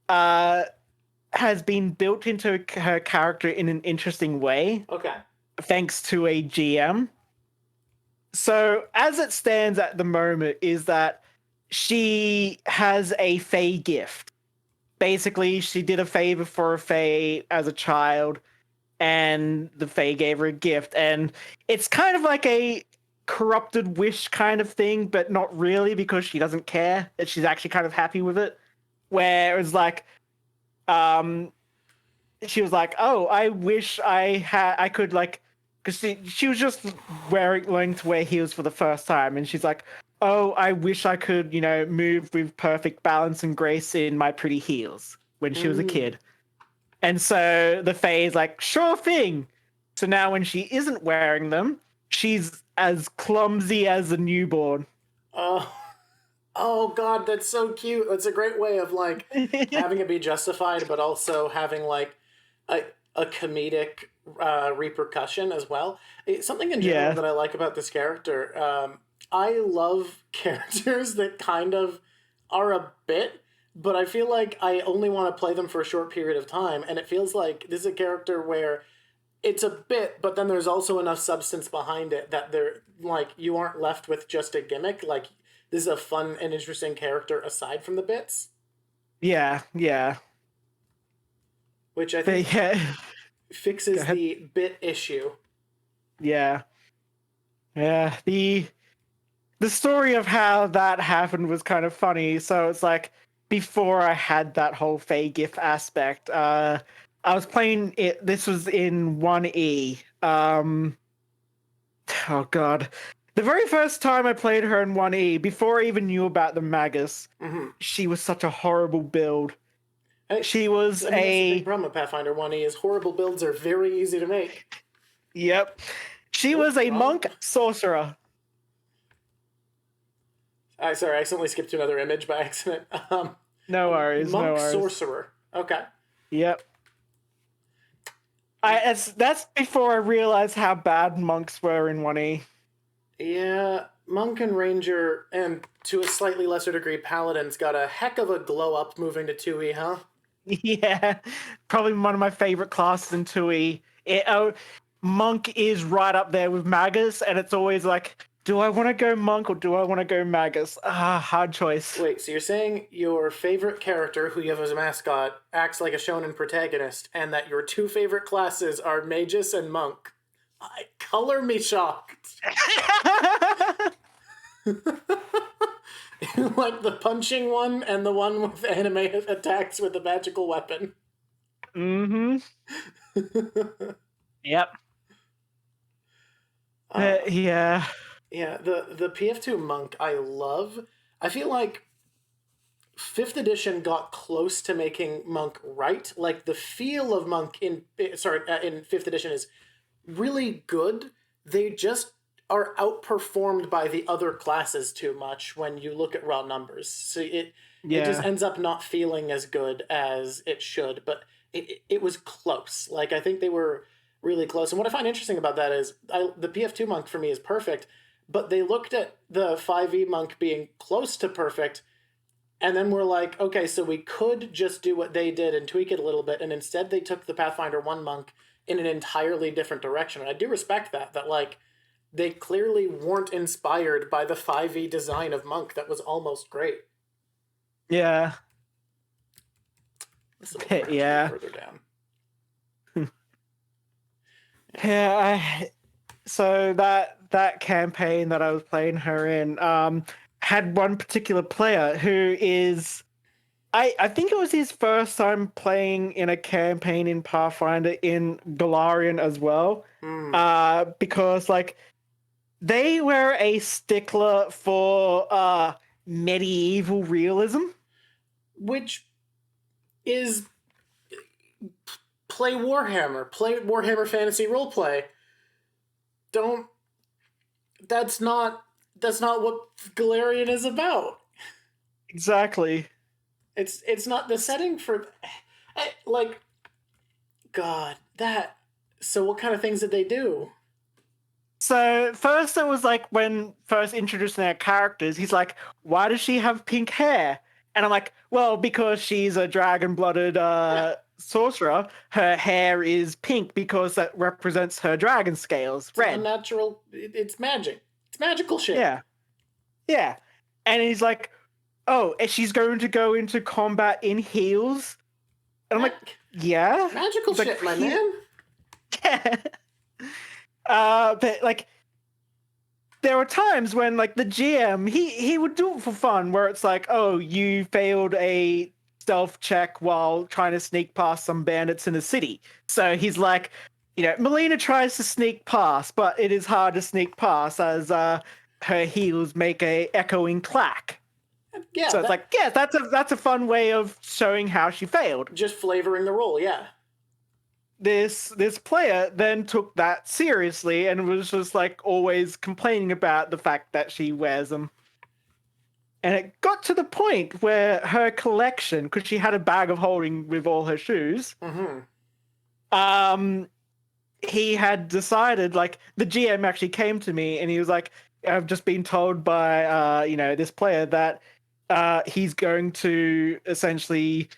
Speaker 1: has been built into her character in an interesting way.
Speaker 2: Okay.
Speaker 1: Thanks to a GM. So, as it stands at the moment, is that she has a Fae gift. Basically, she did a favor for a Fae as a child, and the Fae gave her a gift. And it's kind of like a corrupted wish kind of thing, but not really, because she doesn't care. She's actually kind of happy with it. Where it was like, she was like, oh, I wish I could, like, because she was just learning to wear heels for the first time, and she's like, oh, I wish I could, move with perfect balance and grace in my pretty heels when she was a kid. And so the Fae is like, sure thing. So now when she isn't wearing them, she's as clumsy as a newborn.
Speaker 2: Oh God, that's so cute. That's a great way of, like, having it be justified, but also having, like, a comedic repercussion as well. It's something in general that I like about this character. I love characters that kind of are a bit, but I feel like I only want to play them for a short period of time, and it feels like this is a character where it's a bit, but then there's also enough substance behind it that they're, like, you aren't left with just a gimmick. Like, this is a fun and interesting character aside from the bits.
Speaker 1: Yeah.
Speaker 2: Which I think fixes the bit issue.
Speaker 1: Yeah. The story of how that happened was kind of funny. So it's like, before I had that whole Fae gift aspect, I was playing it. This was in 1E. Oh God. The very first time I played her in 1E, before I even knew about the Magus, she was such a horrible build. She was
Speaker 2: that's the big problem with Pathfinder 1E is horrible builds are very easy to make.
Speaker 1: Yep. She was a monk sorcerer.
Speaker 2: Sorry, I accidentally skipped to another image by accident.
Speaker 1: No worries.
Speaker 2: Monk sorcerer. Okay.
Speaker 1: Yep. That's before I realized how bad monks were in 1E.
Speaker 2: Yeah, monk and ranger, and to a slightly lesser degree, paladins got a heck of a glow up moving to 2E, huh?
Speaker 1: Yeah, probably one of my favorite classes in 2E. Monk is right up there with Magus, and it's always like, do I want to go monk or do I want to go magus? Hard choice.
Speaker 2: Wait, so you're saying your favorite character, who you have as a mascot, acts like a shonen protagonist, and that your two favorite classes are magus and monk? Color me shocked. Like the punching one and the one with anime attacks with a magical weapon.
Speaker 1: Mm-hmm. Yep. Yeah.
Speaker 2: Yeah, the PF2 monk I love. I feel like 5th edition got close to making monk right. Like the feel of monk in 5th edition is really good. They just are outperformed by the other classes too much when you look at raw numbers. So it just ends up not feeling as good as it should, but it was close. Like, I think they were really close. And what I find interesting about that is the PF2 monk for me is perfect, but they looked at the 5e monk being close to perfect, and then we're like, okay, so we could just do what they did and tweak it a little bit, and instead they took the Pathfinder 1 monk in an entirely different direction. And I do respect that like, they clearly weren't inspired by the 5e design of monk that was almost great.
Speaker 1: Yeah. Yeah.
Speaker 2: Further down.
Speaker 1: Yeah, so that campaign that I was playing her in had one particular player who is I think it was his first time playing in a campaign in Pathfinder in Golarion as well. Because like they were a stickler for medieval realism,
Speaker 2: which is play Warhammer Fantasy Roleplay. That's not what Golarion is about.
Speaker 1: Exactly.
Speaker 2: It's not the setting for, like, God, that. So what kind of things did they do?
Speaker 1: So first it was like when first introducing our characters, he's like, why does she have pink hair? And I'm like, well, because she's a dragon-blooded sorcerer, her hair is pink because that represents her dragon scales.
Speaker 2: It's
Speaker 1: red.
Speaker 2: Unnatural. It's magic. It's magical shit.
Speaker 1: Yeah. And he's like, oh, and she's going to go into combat in heels? And I'm like, yeah?
Speaker 2: Magical
Speaker 1: he's
Speaker 2: shit,
Speaker 1: like,
Speaker 2: my man.
Speaker 1: Yeah. But like, there were times when like the GM, he would do it for fun, where it's like, oh, you failed a stealth check while trying to sneak past some bandits in the city. So he's like, Malena tries to sneak past, but it is hard to sneak past as her heels make a echoing clack.
Speaker 2: Yeah.
Speaker 1: So it's like, yeah, that's a fun way of showing how she failed.
Speaker 2: Just flavoring the role, yeah.
Speaker 1: This player then took that seriously and was just like always complaining about the fact that she wears them. And it got to the point where her collection, because she had a bag of holding with all her shoes, he had decided, like, the GM actually came to me and he was like, I've just been told by this player that he's going to essentially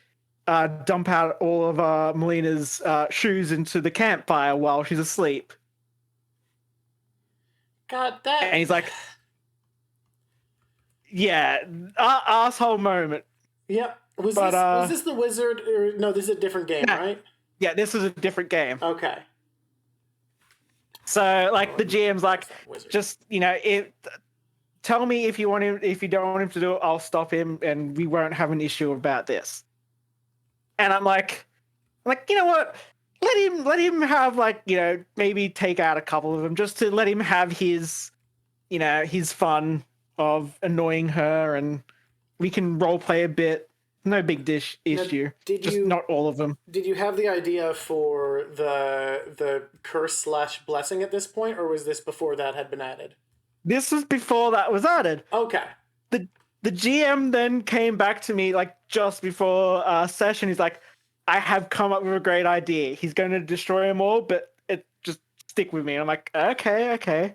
Speaker 1: dump out all of Malena's shoes into the campfire while she's asleep.
Speaker 2: God, that...
Speaker 1: And he's like, yeah, asshole moment.
Speaker 2: Yep. Was this the wizard? Or no, this is a different game, right?
Speaker 1: Yeah, this is a different game.
Speaker 2: Okay.
Speaker 1: So, like, the GM's like, just, tell me if you want him, if you don't want him to do it, I'll stop him and we won't have an issue about this. And I'm like, you know what? Let him have, like, maybe take out a couple of them just to let him have his, his fun of annoying her, and we can role play a bit. No big issue. Just not all of them.
Speaker 2: Did you have the idea for the curse / blessing at this point, or was this before that had been added?
Speaker 1: This was before that was added.
Speaker 2: Okay.
Speaker 1: The GM then came back to me like just before session. He's like, I have come up with a great idea. He's going to destroy them all, but just stick with me. And I'm like, okay.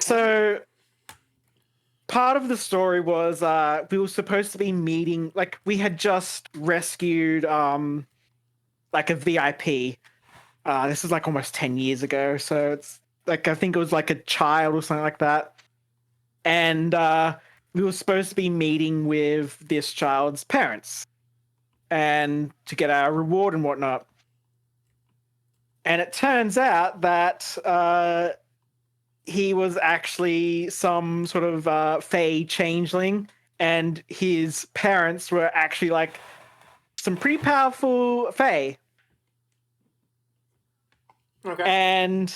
Speaker 1: So part of the story was we were supposed to be meeting, like we had just rescued like a VIP. This was like almost 10 years ago. So it's like, I think it was like a child or something like that. and we were supposed to be meeting with this child's parents and to get our reward and whatnot. And it turns out that he was actually some sort of Fey changeling, and his parents were actually like some pretty powerful Fey.
Speaker 2: Okay.
Speaker 1: And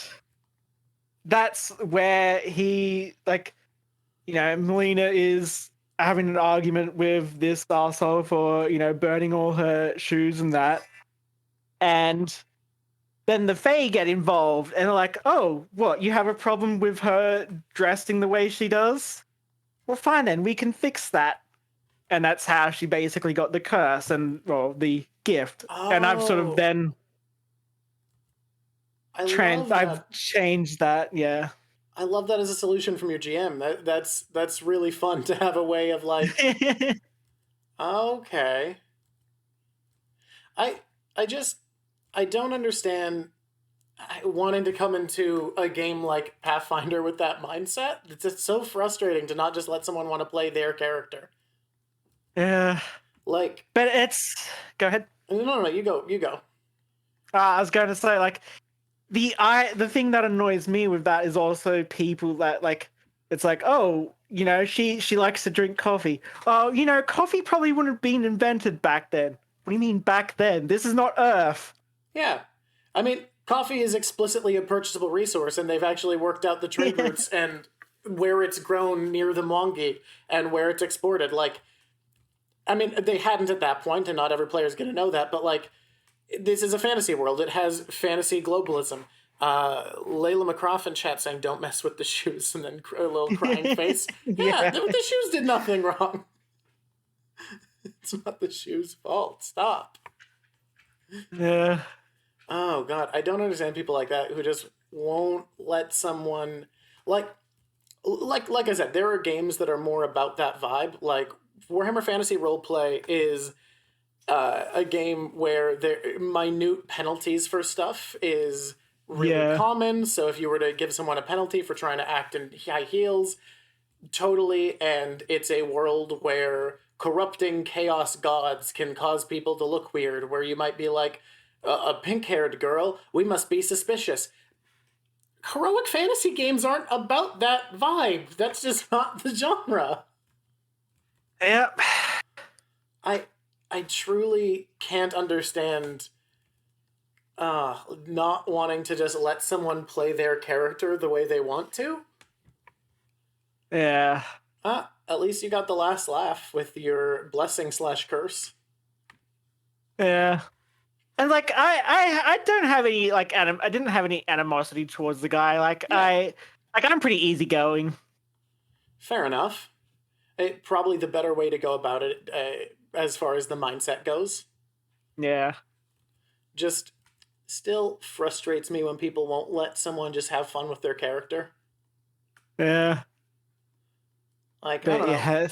Speaker 1: that's where he, like, you know, Malena is having an argument with this arsehole for, you know, burning all her shoes and that. And then the Fae get involved and they're like, oh, what, you have a problem with her dressing the way she does? Well, fine then, we can fix that. And that's how she basically got the curse and, well, the gift.
Speaker 2: Oh.
Speaker 1: And I've sort of then
Speaker 2: I've
Speaker 1: changed that, yeah.
Speaker 2: I love that as a solution from your GM. That's really fun to have a way of like. Okay. I don't understand wanting to come into a game like Pathfinder with that mindset. It's just so frustrating to not just let someone want to play their character.
Speaker 1: Yeah.
Speaker 2: Like,
Speaker 1: but it's go ahead.
Speaker 2: No, you go.
Speaker 1: I was going to say, like, the thing that annoys me with that is also people that, like, it's like, oh, you know, she likes to drink coffee. Oh, you know, coffee probably wouldn't have been invented back then. What do you mean back then? This is not Earth.
Speaker 2: Yeah. I mean, coffee is explicitly a purchasable resource, and they've actually worked out the trade routes and where it's grown near the Mwangi and where it's exported. Like, I mean, they hadn't at that point, and not every player is going to know that, but, like, this is a fantasy world. It has fantasy globalism. Layla McCroft in chat saying, don't mess with the shoes, and then a little crying face. Yeah, the shoes did nothing wrong. It's not the shoes' fault. Stop.
Speaker 1: Yeah.
Speaker 2: Oh, God. I don't understand people like that who just won't let someone... Like I said, there are games that are more about that vibe. Like, Warhammer Fantasy Roleplay is... a game where there minute penalties for stuff is really common. So if you were to give someone a penalty for trying to act in high heels, totally, and it's a world where corrupting chaos gods can cause people to look weird, where you might be like, a pink-haired girl, we must be suspicious. Heroic fantasy games aren't about that vibe. That's just not the genre.
Speaker 1: Yep.
Speaker 2: I truly can't understand not wanting to just let someone play their character the way they want to.
Speaker 1: Yeah.
Speaker 2: At least you got the last laugh with your blessing/curse.
Speaker 1: Yeah. And, like, I don't have any, like, I didn't have any animosity towards the guy. Like, yeah. I'm pretty easygoing.
Speaker 2: Fair enough. Probably the better way to go about it, as far as the mindset goes.
Speaker 1: Yeah.
Speaker 2: Just still frustrates me when people won't let someone just have fun with their character.
Speaker 1: Yeah.
Speaker 2: Like, I don't know.
Speaker 1: Yeah.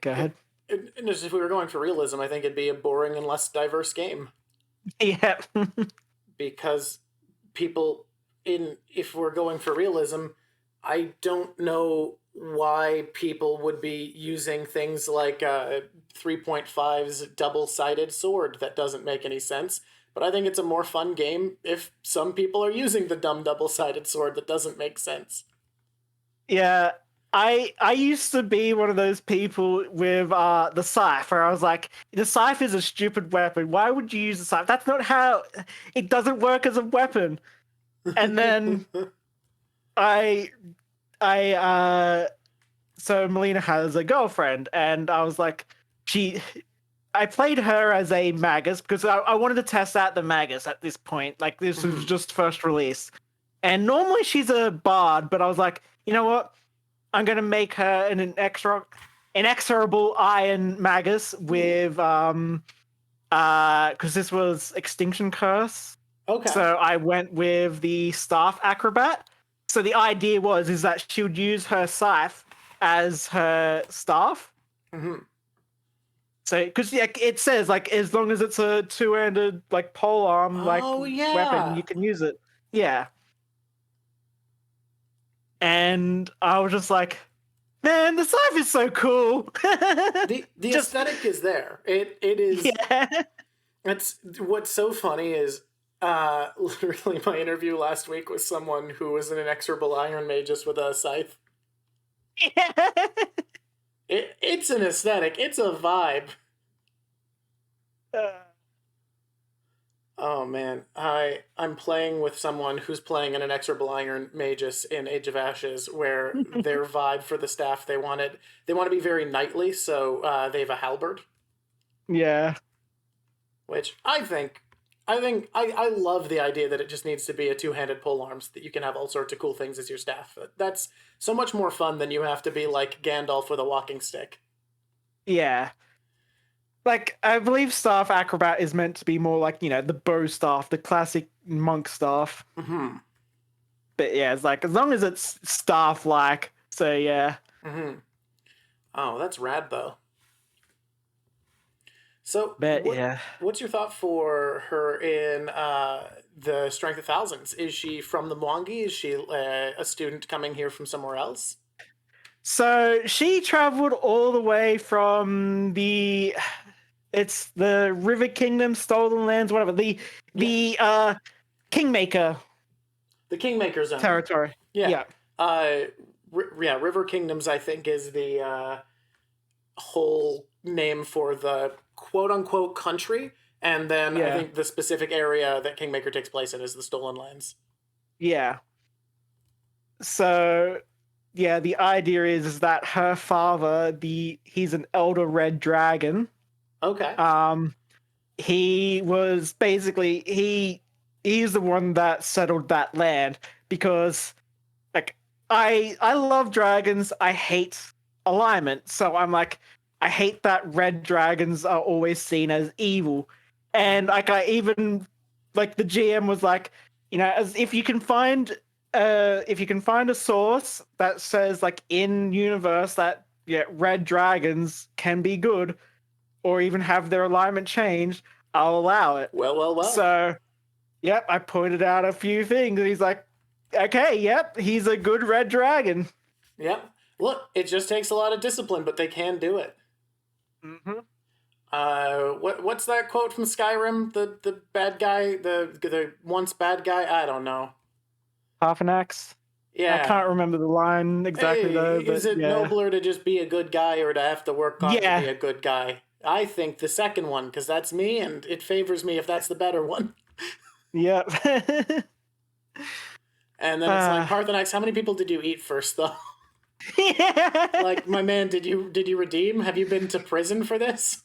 Speaker 1: Go ahead.
Speaker 2: If we were going for realism, I think it'd be a boring and less diverse game.
Speaker 1: Yeah.
Speaker 2: Because people, if we're going for realism, I don't know why people would be using things like 3.5's double-sided sword. That doesn't make any sense. But I think it's a more fun game if some people are using the dumb double-sided sword that doesn't make sense.
Speaker 1: Yeah, I used to be one of those people with the scythe, where I was like, the scythe is a stupid weapon. Why would you use the scythe? That's not how... It doesn't work as a weapon. And then so Malena has a girlfriend, and I was like, I played her as a Magus because I wanted to test out the Magus at this point. Like, this was just first release. And normally she's a bard, but I was like, you know what? I'm going to make her an inexorable iron Magus with, because this was Extinction Curse.
Speaker 2: Okay.
Speaker 1: So I went with the Staff Acrobat. So the idea is that she would use her scythe as her staff.
Speaker 2: Mm-hmm.
Speaker 1: So, because it says, like, as long as it's a two-handed, like, polearm, weapon, you can use it. Yeah. and I was just like, man, the scythe is so cool.
Speaker 2: The
Speaker 1: Just-
Speaker 2: aesthetic is there. It is.
Speaker 1: Yeah.
Speaker 2: That's what's so funny is literally my interview last week with someone who was an inexorable Iron Magus with a scythe.
Speaker 1: Yeah.
Speaker 2: It's an aesthetic. It's a vibe. Oh man, I'm playing with someone who's playing an inexorable Iron Magus in Age of Ashes, where their vibe for the staff they want to be very knightly, so they have a halberd,
Speaker 1: Yeah.
Speaker 2: which I love the idea that it just needs to be a two-handed pole arms that you can have all sorts of cool things as your staff. That's so much more fun than you have to be like Gandalf with a walking stick.
Speaker 1: Yeah. Like, I believe staff acrobat is meant to be more like, the bow staff, the classic monk staff.
Speaker 2: Mm-hmm.
Speaker 1: But yeah, it's like, as long as it's staff-like, so yeah.
Speaker 2: Mm-hmm. Oh, that's rad though. So,
Speaker 1: But yeah.
Speaker 2: what's your thought for her in the Strength of Thousands? Is she from the Mwangi? Is she a student coming here from somewhere else?
Speaker 1: So she traveled all the way from it's the River Kingdom, Stolen Lands, whatever, the Kingmaker
Speaker 2: The Kingmaker Zone.
Speaker 1: territory.
Speaker 2: Yeah. River Kingdoms, I think, is the whole name for the quote-unquote country, and then I think the specific area that Kingmaker takes place in is the Stolen Lands.
Speaker 1: Yeah. So, yeah, the idea is that her father, he's an elder red dragon.
Speaker 2: Okay.
Speaker 1: He was basically he's the one that settled that land because, like, I love dragons. I hate alignment, so I'm like, I hate that red dragons are always seen as evil, and like I even like the GM was like, as if you can find a source that says like in universe that red dragons can be good or even have their alignment changed, I'll allow it.
Speaker 2: Well.
Speaker 1: So, yep, I pointed out a few things, and he's like, okay, yep, he's a good red dragon.
Speaker 2: Yep. Look, it just takes a lot of discipline, but they can do it.
Speaker 1: Mm-hmm.
Speaker 2: What's that quote from Skyrim? The bad guy, the once bad guy? I don't know.
Speaker 1: Pathfinder.
Speaker 2: Yeah.
Speaker 1: I can't remember the line exactly though.
Speaker 2: Is
Speaker 1: but
Speaker 2: it
Speaker 1: yeah.
Speaker 2: nobler to just be a good guy or to have to work hard
Speaker 1: Yeah.
Speaker 2: to be a good guy? I think the second one, because that's me, and it favors me if that's the better one.
Speaker 1: Yep.
Speaker 2: And then it's like, Parthenax, how many people did you eat first, though?
Speaker 1: Yeah.
Speaker 2: Like, my man, did you redeem? Have you been to prison for this?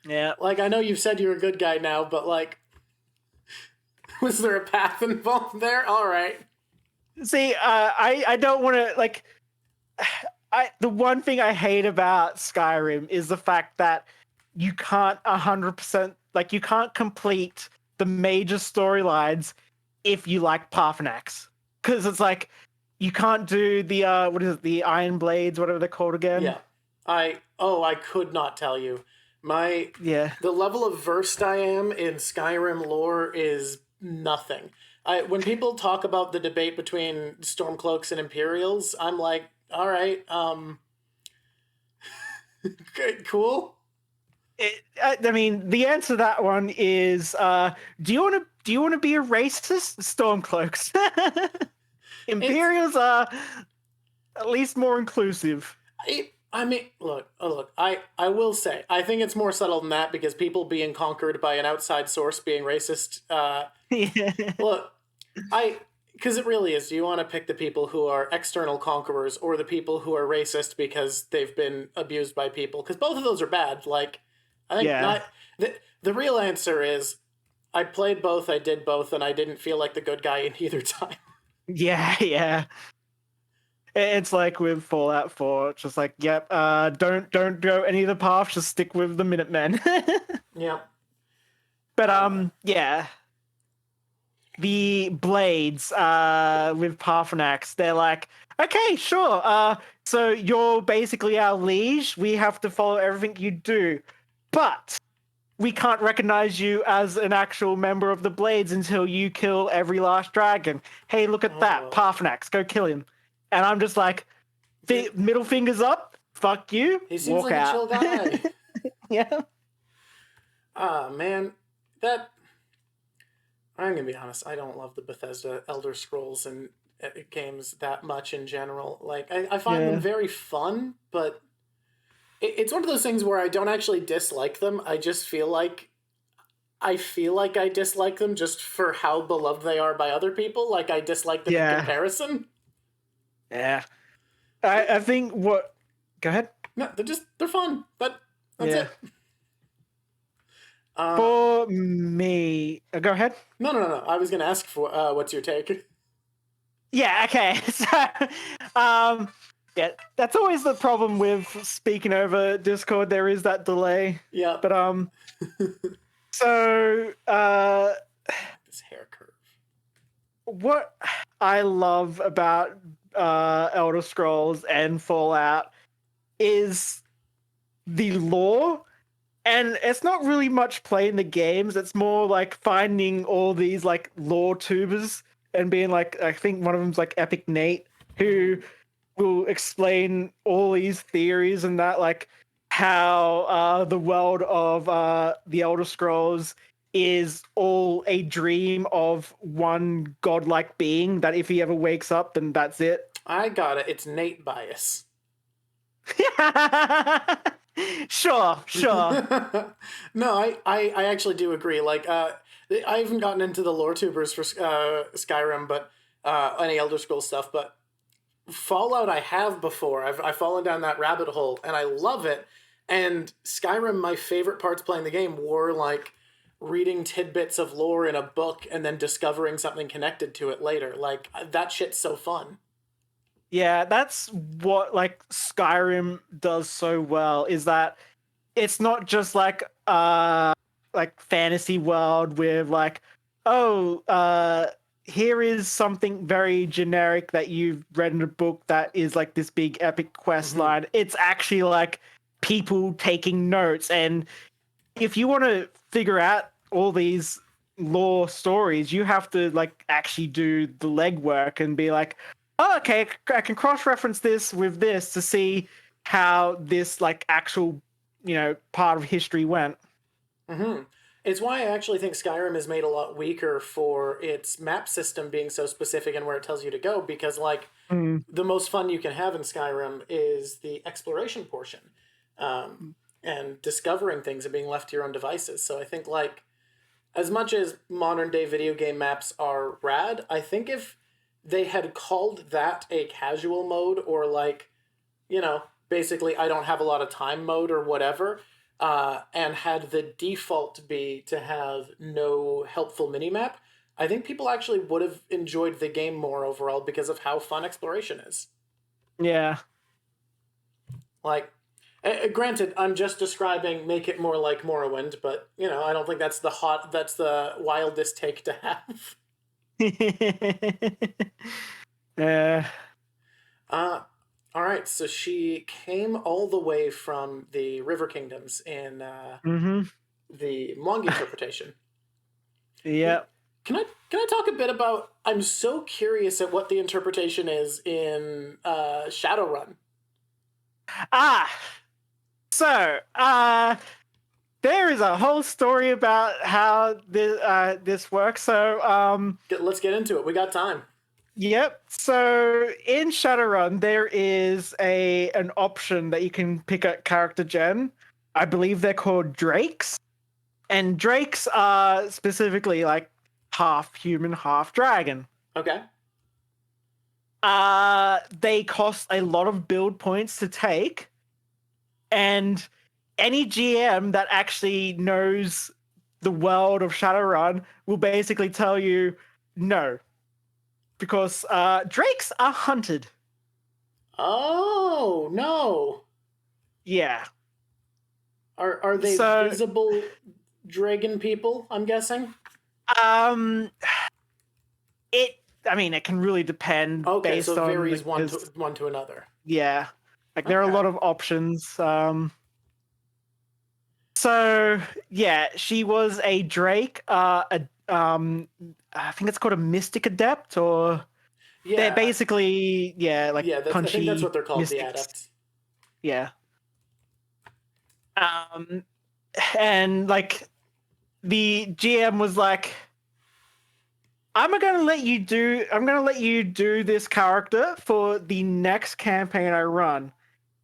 Speaker 1: Yeah.
Speaker 2: Like, I know you've said you're a good guy now, but like, was there a path involved there? All right.
Speaker 1: See, I don't want to like. The one thing I hate about Skyrim is the fact that you can't 100% like you can't complete the major storylines if you like Parthenax, because it's like you can't do the what is it, the Iron Blades, whatever they're called again.
Speaker 2: Yeah. I could not tell you. The level of versed I am in Skyrim lore is nothing. When people talk about the debate between Stormcloaks and Imperials, I'm like, all right, cool.
Speaker 1: I mean, the answer to that one is, do you want to be a racist? Stormcloaks. Imperials are at least more inclusive.
Speaker 2: I mean, look. I will say, I think it's more subtle than that because people being conquered by an outside source being racist.
Speaker 1: Yeah.
Speaker 2: Look, because it really is. Do you want to pick the people who are external conquerors or the people who are racist because they've been abused by people? Because both of those are bad. Like, I think the real answer is I played both, I did both, and I didn't feel like the good guy in either time.
Speaker 1: Yeah. It's like with Fallout 4, it's just like, yep, don't go any of the paths, just stick with the Minutemen.
Speaker 2: Yeah.
Speaker 1: But yeah. The blades with Parthenax, they're like, okay, sure. So you're basically our liege. We have to follow everything you do. But we can't recognize you as an actual member of the Blades until you kill every last dragon. Hey, look at that. Parthenax, go kill him. And I'm just like, middle fingers up, fuck you,
Speaker 2: He seems
Speaker 1: walk
Speaker 2: like
Speaker 1: out.
Speaker 2: a chill guy.
Speaker 1: Yeah.
Speaker 2: Man, I'm gonna be honest, I don't love the Bethesda Elder Scrolls and games that much in general. Like, I find them very fun, but it's one of those things where I don't actually dislike them. I just feel like I dislike them just for how beloved they are by other people. Like, I dislike them in comparison.
Speaker 1: Yeah. I think what... Go ahead.
Speaker 2: No, they're fun, but that's it.
Speaker 1: For me... go ahead.
Speaker 2: No. I was going to ask for what's your take?
Speaker 1: Yeah, okay. So, yeah, that's always the problem with speaking over Discord. There is that delay.
Speaker 2: Yeah.
Speaker 1: But, so,
Speaker 2: this hair curve.
Speaker 1: What I love about Elder Scrolls and Fallout is the lore. And it's not really much playing the games. It's more like finding all these like lore tubers and being like, I think one of them's like Epic Nate, who will explain all these theories and that, like how the world of the Elder Scrolls is all a dream of one godlike being that if he ever wakes up, then that's it.
Speaker 2: I got it. It's Nate bias.
Speaker 1: Sure.
Speaker 2: No, I actually do agree. Like, I haven't gotten into the lore tubers for Skyrim, but any Elder Scrolls stuff, but Fallout I have before. I've fallen down that rabbit hole, and I love it. And Skyrim, my favorite parts playing the game were like reading tidbits of lore in a book and then discovering something connected to it later. Like, that shit's so fun.
Speaker 1: Yeah, that's what like Skyrim does so well, is that it's not just like fantasy world with like, here is something very generic that you've read in a book that is like this big epic quest line. It's actually like people taking notes, and if you want to figure out all these lore stories, you have to like actually do the legwork and be like, oh, okay, I can cross-reference this with this to see how this like actual, part of history went.
Speaker 2: It's why I actually think Skyrim is made a lot weaker for its map system being so specific and where it tells you to go, because like the most fun you can have in Skyrim is the exploration portion and discovering things and being left to your own devices. So I think like as much as modern day video game maps are rad, I think if they had called that a casual mode or like, basically I don't have a lot of time mode or whatever, and had the default be to have no helpful minimap, I think people actually would have enjoyed the game more overall because of how fun exploration is.
Speaker 1: Yeah.
Speaker 2: Like, granted, I'm just describing make it more like Morrowind, but, I don't think that's the wildest take to have. All right, so she came all the way from the River Kingdoms in the Mwangi interpretation.
Speaker 1: Yeah.
Speaker 2: Can I talk a bit about? I'm so curious at what the interpretation is in Shadowrun.
Speaker 1: So there is a whole story about how this works. So
Speaker 2: let's get into it. We got time.
Speaker 1: Yep. So in Shadowrun, there is an option that you can pick a character gen. I believe they're called Drakes. And Drakes are specifically like half human, half dragon.
Speaker 2: Okay.
Speaker 1: They cost a lot of build points to take. And any GM that actually knows the world of Shadowrun will basically tell you no. Because drakes are hunted.
Speaker 2: Oh, no.
Speaker 1: Yeah.
Speaker 2: Are they visible dragon people, I'm guessing?
Speaker 1: It can really depend based
Speaker 2: so it
Speaker 1: on
Speaker 2: varies one to another.
Speaker 1: Yeah. Like there are a lot of options. So yeah, she was a Drake. I think it's called a Mystic Adept, or they're
Speaker 2: Yeah,
Speaker 1: basically like
Speaker 2: I think that's
Speaker 1: punchy
Speaker 2: what they're called, the
Speaker 1: mystics.
Speaker 2: adepts.
Speaker 1: Yeah. Um, and like the GM was like, I'm gonna let you do this character for the next campaign I run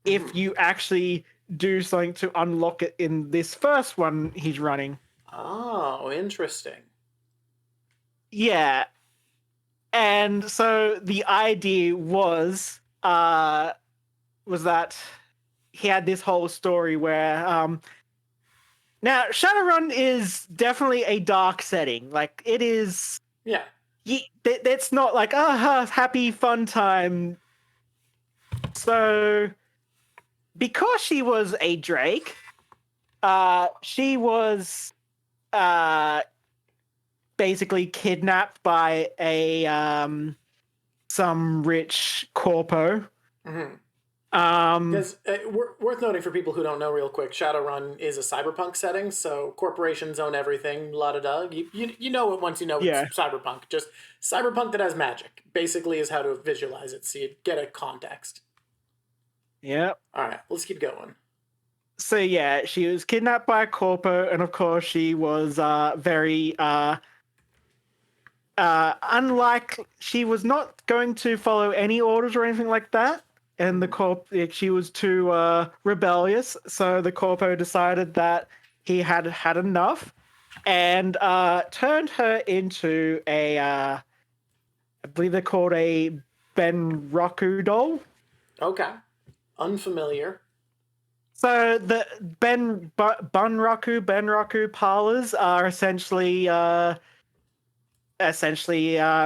Speaker 1: if
Speaker 2: Mhm.
Speaker 1: you actually do something to unlock it in this first one he's running.
Speaker 2: Oh, interesting.
Speaker 1: Yeah. And so the idea was that he had this whole story where now Shadowrun is definitely a dark setting. Like it is
Speaker 2: Yeah.
Speaker 1: it's not like happy fun time. So because she was a Drake, she was uh basically kidnapped by a some rich corpo.
Speaker 2: Mm-hmm.
Speaker 1: Um
Speaker 2: Because worth noting for people who don't know, real quick, Shadowrun is a cyberpunk setting, so corporations own everything. La da da. You know it once you know it's
Speaker 1: yeah.
Speaker 2: cyberpunk. Just cyberpunk that has magic. Basically, is how to visualize it, so you get a context.
Speaker 1: Yeah.
Speaker 2: All right, let's keep going.
Speaker 1: So yeah, she was kidnapped by a corpo, and of course she was very unlike, she was not going to follow any orders or anything like that. And she was too rebellious, so the corpo decided that he had had enough, and turned her into a I believe they're called a Ben Roku doll.
Speaker 2: Okay, unfamiliar.
Speaker 1: So the Bunraku parlors are essentially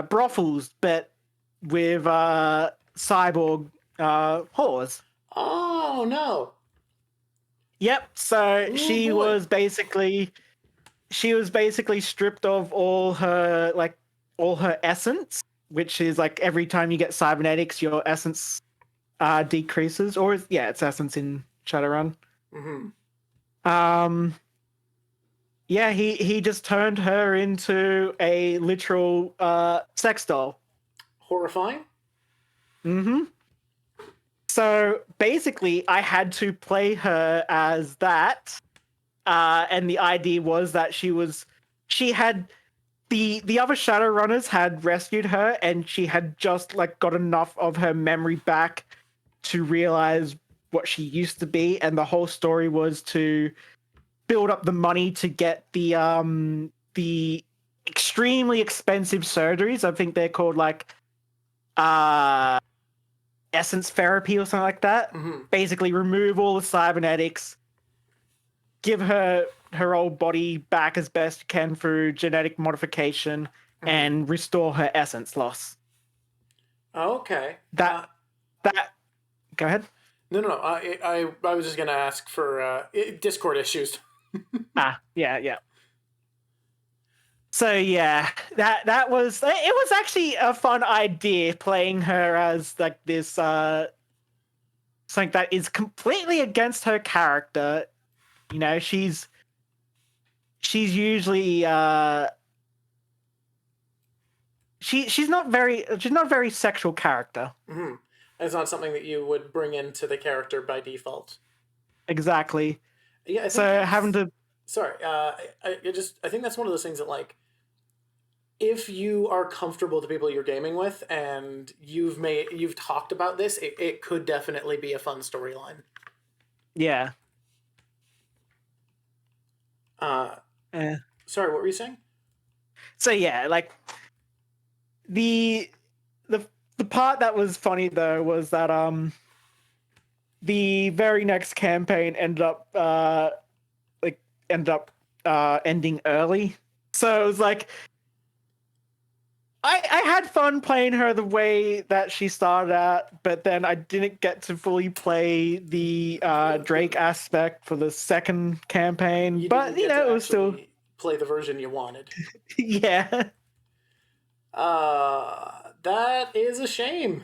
Speaker 1: brothels, but with cyborg whores.
Speaker 2: Oh no.
Speaker 1: Yep. So
Speaker 2: Oh boy.
Speaker 1: she was basically stripped of all her essence, which is like every time you get cybernetics, your essence decreases, or it's essence in Shadowrun.
Speaker 2: Mm-hmm.
Speaker 1: Um, yeah, he just turned her into a literal sex doll.
Speaker 2: Horrifying.
Speaker 1: Mm-hmm. So basically, I had to play her as that, and the idea was that she had the other Shadowrunners had rescued her, and she had just like got enough of her memory back to realize what she used to be, and the whole story was to build up the money to get the extremely expensive surgeries. I think they're called like uh essence therapy or something like that.
Speaker 2: Mm-hmm.
Speaker 1: Basically remove all the cybernetics, give her old body back as best you can through genetic modification,
Speaker 2: Mm-hmm.
Speaker 1: and restore her essence loss.
Speaker 2: Okay.
Speaker 1: That that go ahead.
Speaker 2: No. I was just gonna ask for Discord issues.
Speaker 1: Yeah. So yeah, that was, it was actually a fun idea playing her as like this something that is completely against her character. You know, she's usually she's not a very sexual character.
Speaker 2: Mm-hmm. It's not something that you would bring into the character by default.
Speaker 1: Exactly.
Speaker 2: Yeah, I think
Speaker 1: So having to
Speaker 2: sorry. I think that's one of those things that, like, if you are comfortable with the people you're gaming with and you've talked about this, it could definitely be a fun storyline.
Speaker 1: yeah. Eh.
Speaker 2: Sorry, what were you saying?
Speaker 1: So yeah, like the the the part that was funny though was that the very next campaign ended up ending early. So it was like I had fun playing her the way that she started out, but then I didn't get to fully play the Drake aspect for the second campaign. But
Speaker 2: didn't get
Speaker 1: it
Speaker 2: to
Speaker 1: was still
Speaker 2: actually play the version you wanted.
Speaker 1: yeah.
Speaker 2: That is a shame.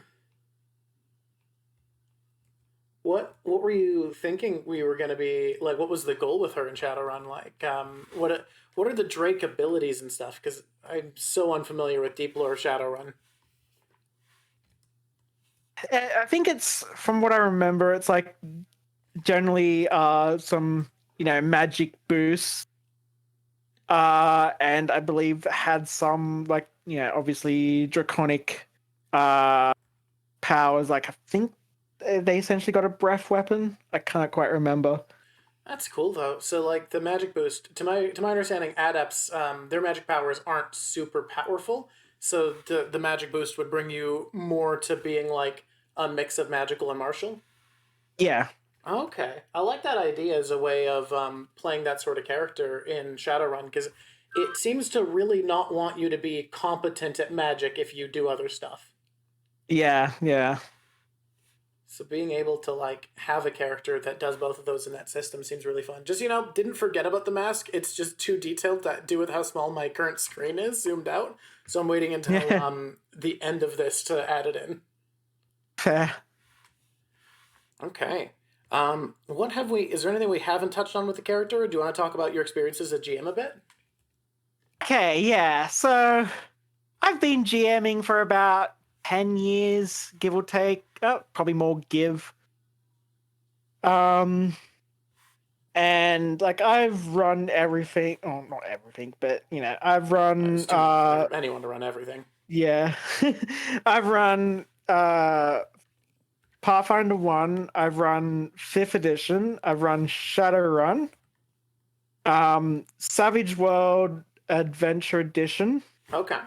Speaker 2: What were you thinking we were going to be like? What was the goal with her in Shadowrun? Like, what are the Drake abilities and stuff? Because I'm so unfamiliar with deep lore Shadowrun.
Speaker 1: I think it's, from what I remember, it's like generally some magic boosts, and I believe had some like obviously draconic powers. Like I think they essentially got a breath weapon. I can't quite remember.
Speaker 2: That's cool though. So like the magic boost, to my understanding, adepts, their magic powers aren't super powerful. So the magic boost would bring you more to being like a mix of magical and martial.
Speaker 1: Yeah,
Speaker 2: Okay, I like that idea as a way of playing that sort of character in Shadowrun because it seems to really not want you to be competent at magic if you do other stuff.
Speaker 1: yeah.
Speaker 2: So being able to like have a character that does both of those in that system seems really fun. Just didn't forget about the mask. It's just too detailed to do with how small my current screen is zoomed out. So I'm waiting until the end of this to add it in.
Speaker 1: Fair.
Speaker 2: Okay. What have we? Is there anything we haven't touched on with the character? Or do you want to talk about your experiences as GM a bit?
Speaker 1: Okay, yeah. So I've been GMing for about 10 years, give or take. Oh, probably more give. And like I've run everything. Oh, not everything, but I've run
Speaker 2: It's too much for anyone to run everything.
Speaker 1: yeah. I've run Pathfinder 1, I've run 5th edition, I've run Shadowrun, Savage World Adventure Edition,
Speaker 2: Okay.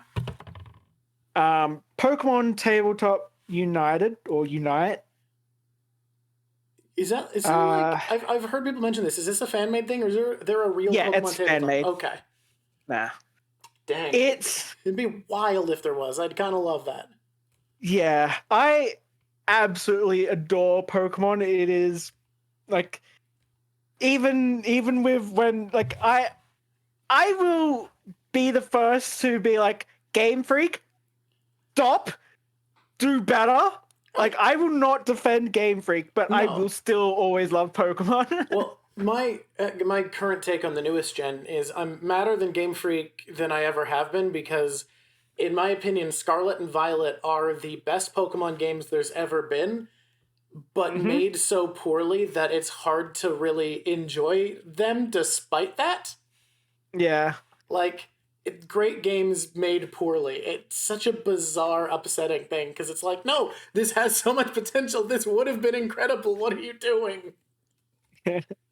Speaker 1: Pokemon Tabletop United or Unite.
Speaker 2: Is there like I've heard people mention this? Is this a fan made thing, or is there a real
Speaker 1: Yeah,
Speaker 2: Pokemon
Speaker 1: it's
Speaker 2: tabletop?
Speaker 1: fan-made.
Speaker 2: Okay.
Speaker 1: Nah.
Speaker 2: Dang.
Speaker 1: It'd
Speaker 2: be wild if there was. I'd kind of love that.
Speaker 1: Yeah, I absolutely adore Pokemon. It is like even with when like I will be the first to be like, Game Freak, stop, do better. Like I will not defend Game Freak, but I will still always love Pokemon.
Speaker 2: Well, my current take on the newest gen is I'm madder than Game Freak than I ever have been because, in my opinion, Scarlet and Violet are the best Pokemon games there's ever been, but made so poorly that it's hard to really enjoy them despite that.
Speaker 1: Yeah.
Speaker 2: Like, great games made poorly. It's such a bizarre, upsetting thing because it's like, no, this has so much potential. This would have been incredible. What are you doing?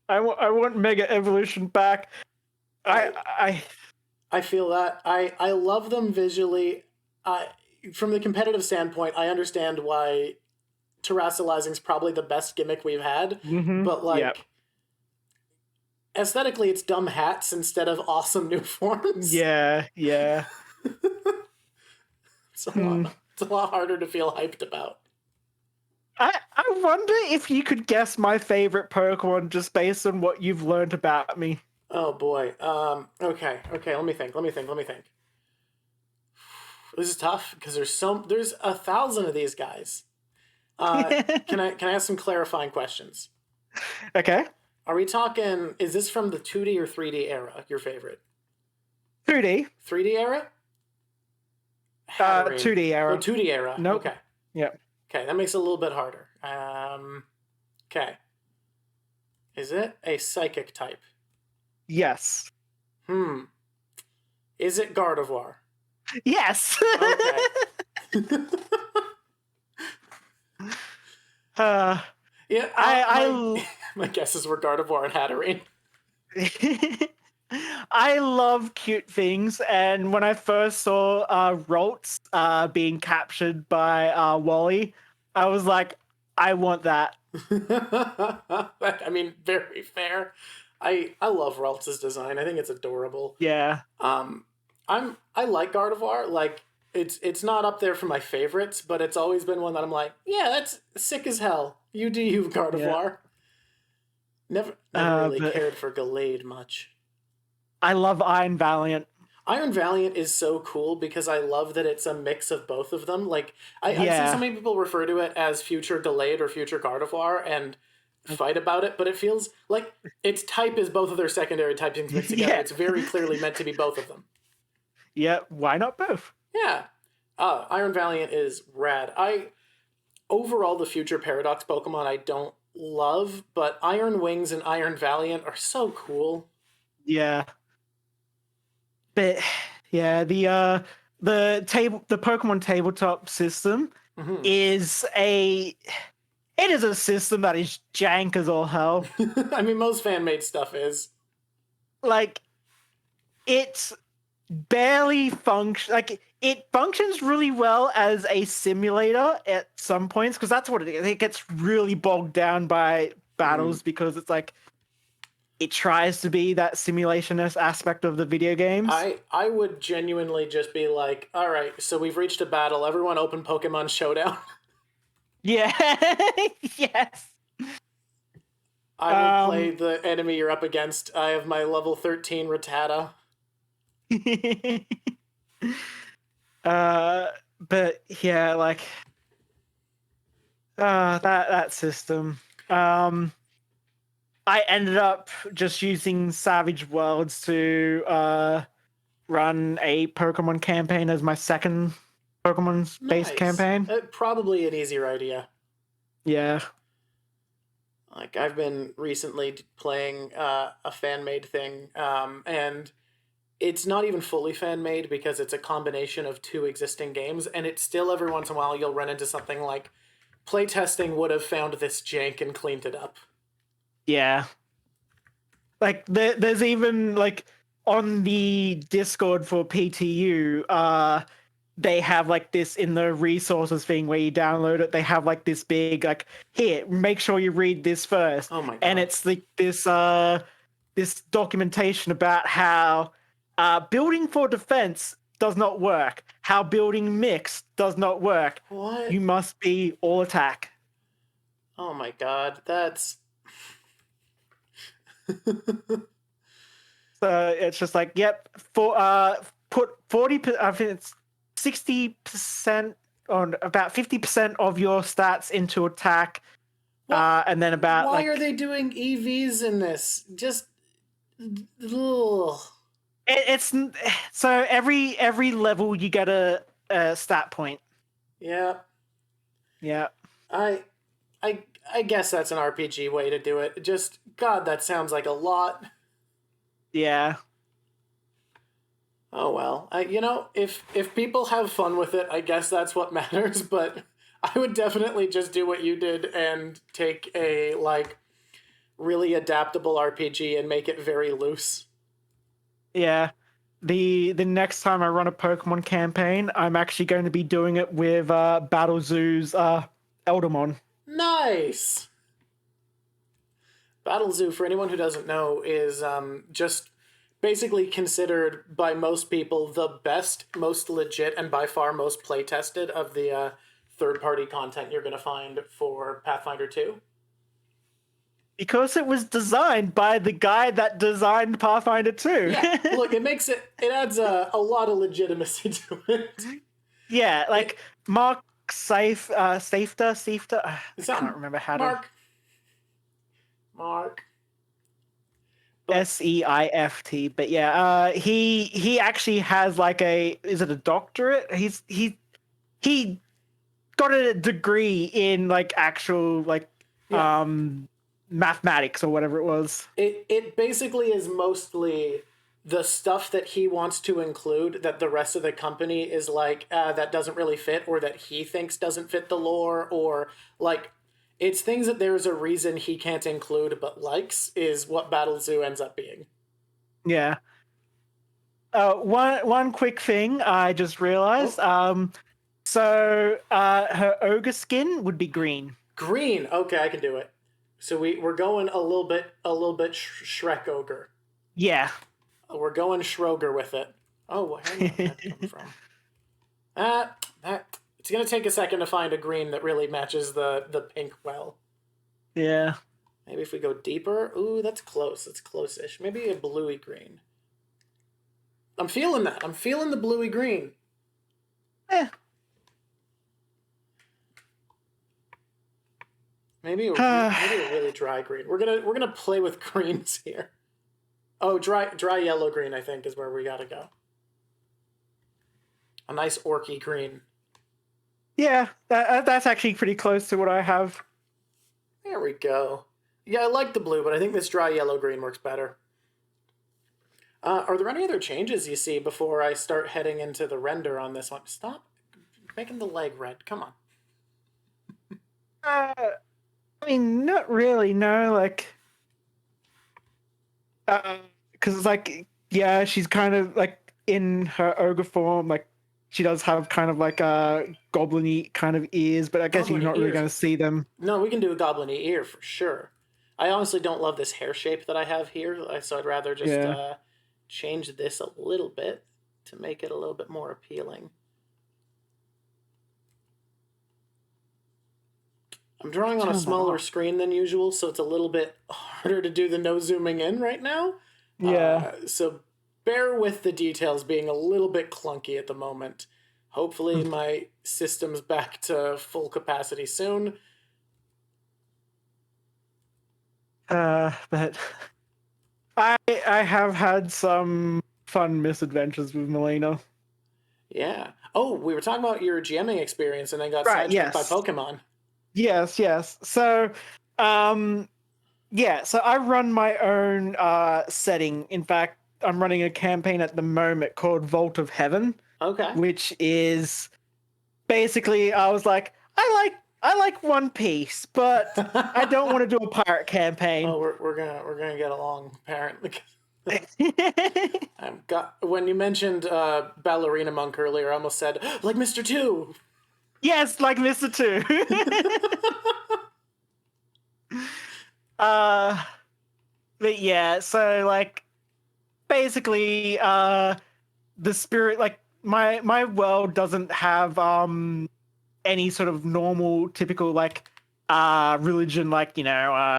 Speaker 1: I want Mega Evolution back. I
Speaker 2: feel that. I love them visually. From the competitive standpoint, I understand why terrestrializing is probably the best gimmick we've had. But like, aesthetically, it's dumb hats instead of awesome new forms.
Speaker 1: Yeah.
Speaker 2: It's a lot harder to feel hyped about.
Speaker 1: I wonder if you could guess my favorite Pokemon just based on what you've learned about me.
Speaker 2: Oh boy. Okay. Let me think. This is tough because there's 1,000 of these guys. Can I ask some clarifying questions?
Speaker 1: Okay.
Speaker 2: Are we talking? Is this from the 2D or 3D era? Your favorite?
Speaker 1: 2D.
Speaker 2: 3D era.
Speaker 1: 2D era.
Speaker 2: Oh, 2D era.
Speaker 1: Nope.
Speaker 2: Okay.
Speaker 1: Yep.
Speaker 2: Okay, that makes it a little bit harder. Okay. Is it a psychic type?
Speaker 1: Yes.
Speaker 2: Is it Gardevoir?
Speaker 1: Yes.
Speaker 2: Okay.
Speaker 1: Yeah,
Speaker 2: my guesses were Gardevoir and Hatterene.
Speaker 1: I love cute things, and when I first saw Ralts being captured by Wally, I was like, I want that.
Speaker 2: I mean, very fair. I love Ralts' design. I think it's adorable.
Speaker 1: Yeah.
Speaker 2: I like Gardevoir. Like it's not up there for my favorites, but it's always been one that I'm like, yeah, that's sick as hell. You do you, Gardevoir. Yeah. Never really cared for Gallade much.
Speaker 1: I love Iron Valiant.
Speaker 2: Iron Valiant is so cool because I love that it's a mix of both of them. Like, I've seen so many people refer to it as Future Delayed or Future Gardevoir and fight about it, but it feels like its type is both of their secondary typings mixed together.
Speaker 1: Yeah.
Speaker 2: It's very clearly meant to be both of them.
Speaker 1: Yeah, why not both?
Speaker 2: Yeah. Iron Valiant is rad. Overall, the Future Paradox Pokemon I don't love, but Iron Wings and Iron Valiant are so cool.
Speaker 1: Yeah. But yeah, the Pokemon tabletop system is a system that is jank as all hell.
Speaker 2: I mean, most fan-made stuff is.
Speaker 1: Like, it's barely it functions really well as a simulator at some points, because that's what it is. It gets really bogged down by battles because it's like it tries to be that simulation-esque aspect of the video games.
Speaker 2: I would genuinely just be like, all right, so we've reached a battle. Everyone open Pokemon Showdown.
Speaker 1: Yeah. Yes.
Speaker 2: I will play the enemy you're up against. I have my level 13 Rattata.
Speaker 1: But yeah, like that system. I ended up just using Savage Worlds to run a Pokemon campaign as my second Pokemon-based campaign.
Speaker 2: Probably an easier idea.
Speaker 1: Yeah.
Speaker 2: Like, I've been recently playing a fan-made thing, and it's not even fully fan-made because it's a combination of two existing games, and it's still every once in a while you'll run into something like playtesting would have found this jank and cleaned it up.
Speaker 1: Yeah. Like, there's even, like, on the Discord for PTU, they have, like, this in the resources thing where you download it. They have, like, this big, like, here, make sure you read this first.
Speaker 2: Oh my God.
Speaker 1: And it's like this documentation about how building for defense does not work. How building mix does not work.
Speaker 2: What?
Speaker 1: You must be all attack.
Speaker 2: Oh my God, that's...
Speaker 1: So it's just like, yep, put 40, I think it's 60% on about 50% of your stats into attack, and then about
Speaker 2: why are they doing EVs in this? Just, ugh.
Speaker 1: It's so every level you get a stat point.
Speaker 2: Yeah.
Speaker 1: Yeah.
Speaker 2: I guess that's an RPG way to do it. Just, God, that sounds like a lot.
Speaker 1: Yeah.
Speaker 2: Oh well. You know, if people have fun with it, I guess that's what matters, but I would definitely just do what you did and take a, like, really adaptable RPG and make it very loose.
Speaker 1: Yeah. The next time I run a Pokemon campaign, I'm actually going to be doing it with Battle Zoo's Eldamon.
Speaker 2: Nice! Battle Zoo, for anyone who doesn't know, is just basically considered by most people the best, most legit, and by far most play-tested of the third-party content you're going to find for Pathfinder 2.
Speaker 1: Because it was designed by the guy that designed Pathfinder 2.
Speaker 2: Yeah, look, it adds a lot of legitimacy to it.
Speaker 1: Yeah, like Mark Safter. I can't remember how
Speaker 2: Mark.
Speaker 1: Seift. But yeah, he actually has like is it a doctorate? He got a degree in like actual like mathematics or whatever it was.
Speaker 2: It basically is mostly the stuff that he wants to include that the rest of the company is like, that doesn't really fit, or that he thinks doesn't fit the lore, or like, it's things that there's a reason he can't include but likes, is what Battle Zoo ends up being.
Speaker 1: Yeah. One quick thing I just realized. So her ogre skin would be green.
Speaker 2: Green. Okay, I can do it. So we're going a little bit Shrek ogre.
Speaker 1: Yeah.
Speaker 2: We're going Schroger with it. Oh, where did that come from? It's gonna take a second to find a green that really matches the pink well.
Speaker 1: Yeah.
Speaker 2: Maybe if we go deeper. Ooh, that's close. That's close-ish. Maybe a bluey green. I'm feeling that. I'm feeling the bluey green.
Speaker 1: Eh.
Speaker 2: Maybe a really dry green. We're gonna play with greens here. Oh, dry yellow green, I think, is where we gotta go. A nice orky green.
Speaker 1: Yeah, that's actually pretty close to what I have.
Speaker 2: There we go. Yeah, I like the blue, but I think this dry yellow green works better. Are there any other changes you see before I start heading into the render on this one? Stop making the leg red. Come on.
Speaker 1: I mean, not really. No, like, because like, yeah, she's kind of like in her ogre form. Like, she does have kind of like goblin-y kind of ears, but I guess you're
Speaker 2: Goblin-y
Speaker 1: not really
Speaker 2: ears.
Speaker 1: going to see them.
Speaker 2: No, we can do a goblin-y ear for sure. I honestly don't love this hair shape that I have here, so I'd rather just change this a little bit to make it a little bit more appealing. I'm drawing on a smaller screen than usual, so it's a little bit harder to do the no zooming in right now.
Speaker 1: Yeah.
Speaker 2: So bear with the details being a little bit clunky at the moment. Hopefully my system's back to full capacity soon.
Speaker 1: But I have had some fun misadventures with Malena.
Speaker 2: Yeah. Oh, we were talking about your GMing experience and then got sidetracked by Pokemon.
Speaker 1: Yes. So, so I run my own setting. In fact, I'm running a campaign at the moment called Vault of Heaven.
Speaker 2: Okay.
Speaker 1: Which is basically, I was like, I like One Piece, but I don't want to do a pirate campaign.
Speaker 2: Oh, we're gonna get along apparently. When you mentioned Ballerina Monk earlier, I almost said like Mr. Two.
Speaker 1: Yes, like Mr. Two. But yeah, so like basically the spirit, like my world doesn't have any sort of normal typical like religion, like, you know,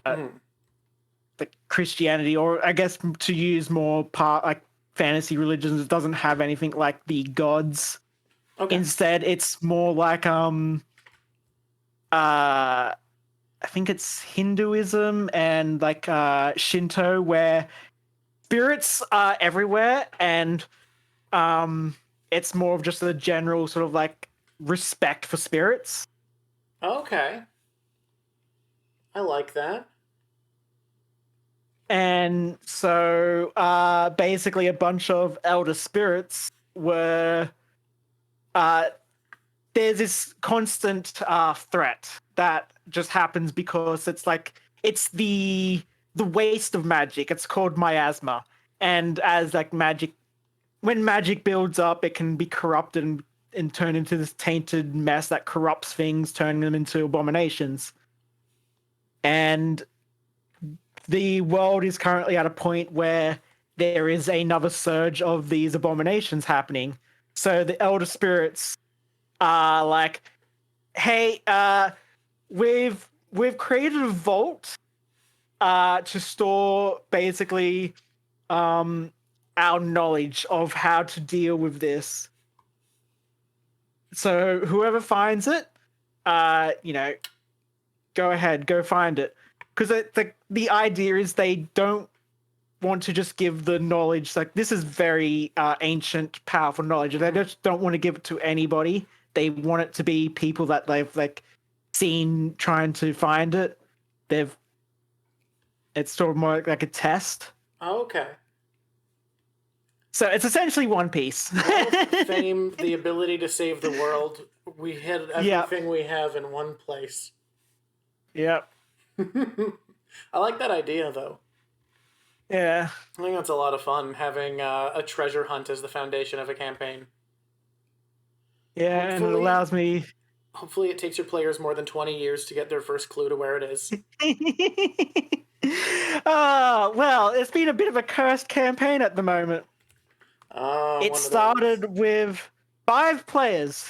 Speaker 1: like Christianity, or I guess to use more part like fantasy religions, it doesn't have anything like the gods.
Speaker 2: Okay.
Speaker 1: Instead, it's more like I think it's Hinduism and like Shinto, where spirits are everywhere, and it's more of just a general sort of like respect for spirits.
Speaker 2: Okay. I like that.
Speaker 1: And so basically a bunch of elder spirits were there's this constant threat that just happens because it's the waste of magic. It's called miasma. And as like magic, when magic builds up, it can be corrupted and turn into this tainted mess that corrupts things, turning them into abominations. And the world is currently at a point where there is another surge of these abominations happening. So the elder spirits are like, hey, we've created a vault to store basically our knowledge of how to deal with this. So whoever finds it, you know, go ahead, go find it. Because the idea is they don't want to just give the knowledge, like this is very ancient, powerful knowledge. They just don't want to give it to anybody. They want it to be people that they've like seen trying to find it. It's sort of more like a test.
Speaker 2: Okay.
Speaker 1: So it's essentially One Piece.
Speaker 2: Fame, the ability to save the world. We hid everything we have in one place.
Speaker 1: Yep.
Speaker 2: I like that idea, though.
Speaker 1: Yeah.
Speaker 2: I think that's a lot of fun, having a treasure hunt as the foundation of a campaign.
Speaker 1: Yeah, and it allows me...
Speaker 2: Hopefully it takes your players more than 20 years to get their first clue to where it is.
Speaker 1: Oh, well, it's been a bit of a cursed campaign at the moment. It started with 5 players.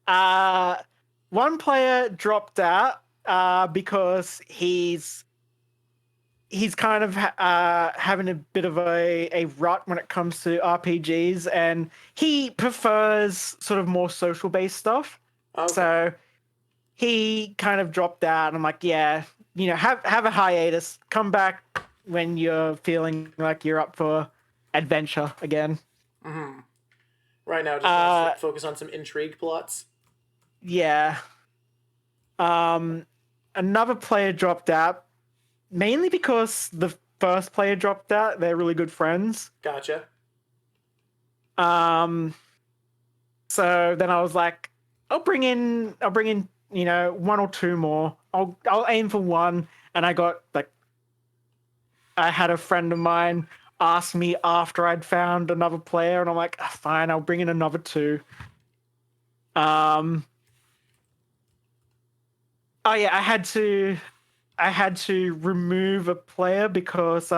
Speaker 1: One player dropped out because he's he's kind of having a bit of a rut when it comes to RPGs, and he prefers sort of more social based stuff.
Speaker 2: Okay.
Speaker 1: So he kind of dropped out, and I'm like, yeah, have a hiatus. Come back when you're feeling like you're up for adventure again.
Speaker 2: Mm-hmm. Right now, just wants to focus on some intrigue plots.
Speaker 1: Yeah. Another player dropped out, mainly because the first player dropped out. They're really good friends.
Speaker 2: Gotcha.
Speaker 1: So then I was like, I'll bring in, one or two more. I'll aim for one. And I had a friend of mine ask me after I'd found another player, and I'm like, fine, I'll bring in another two. Oh yeah, I had to remove a player because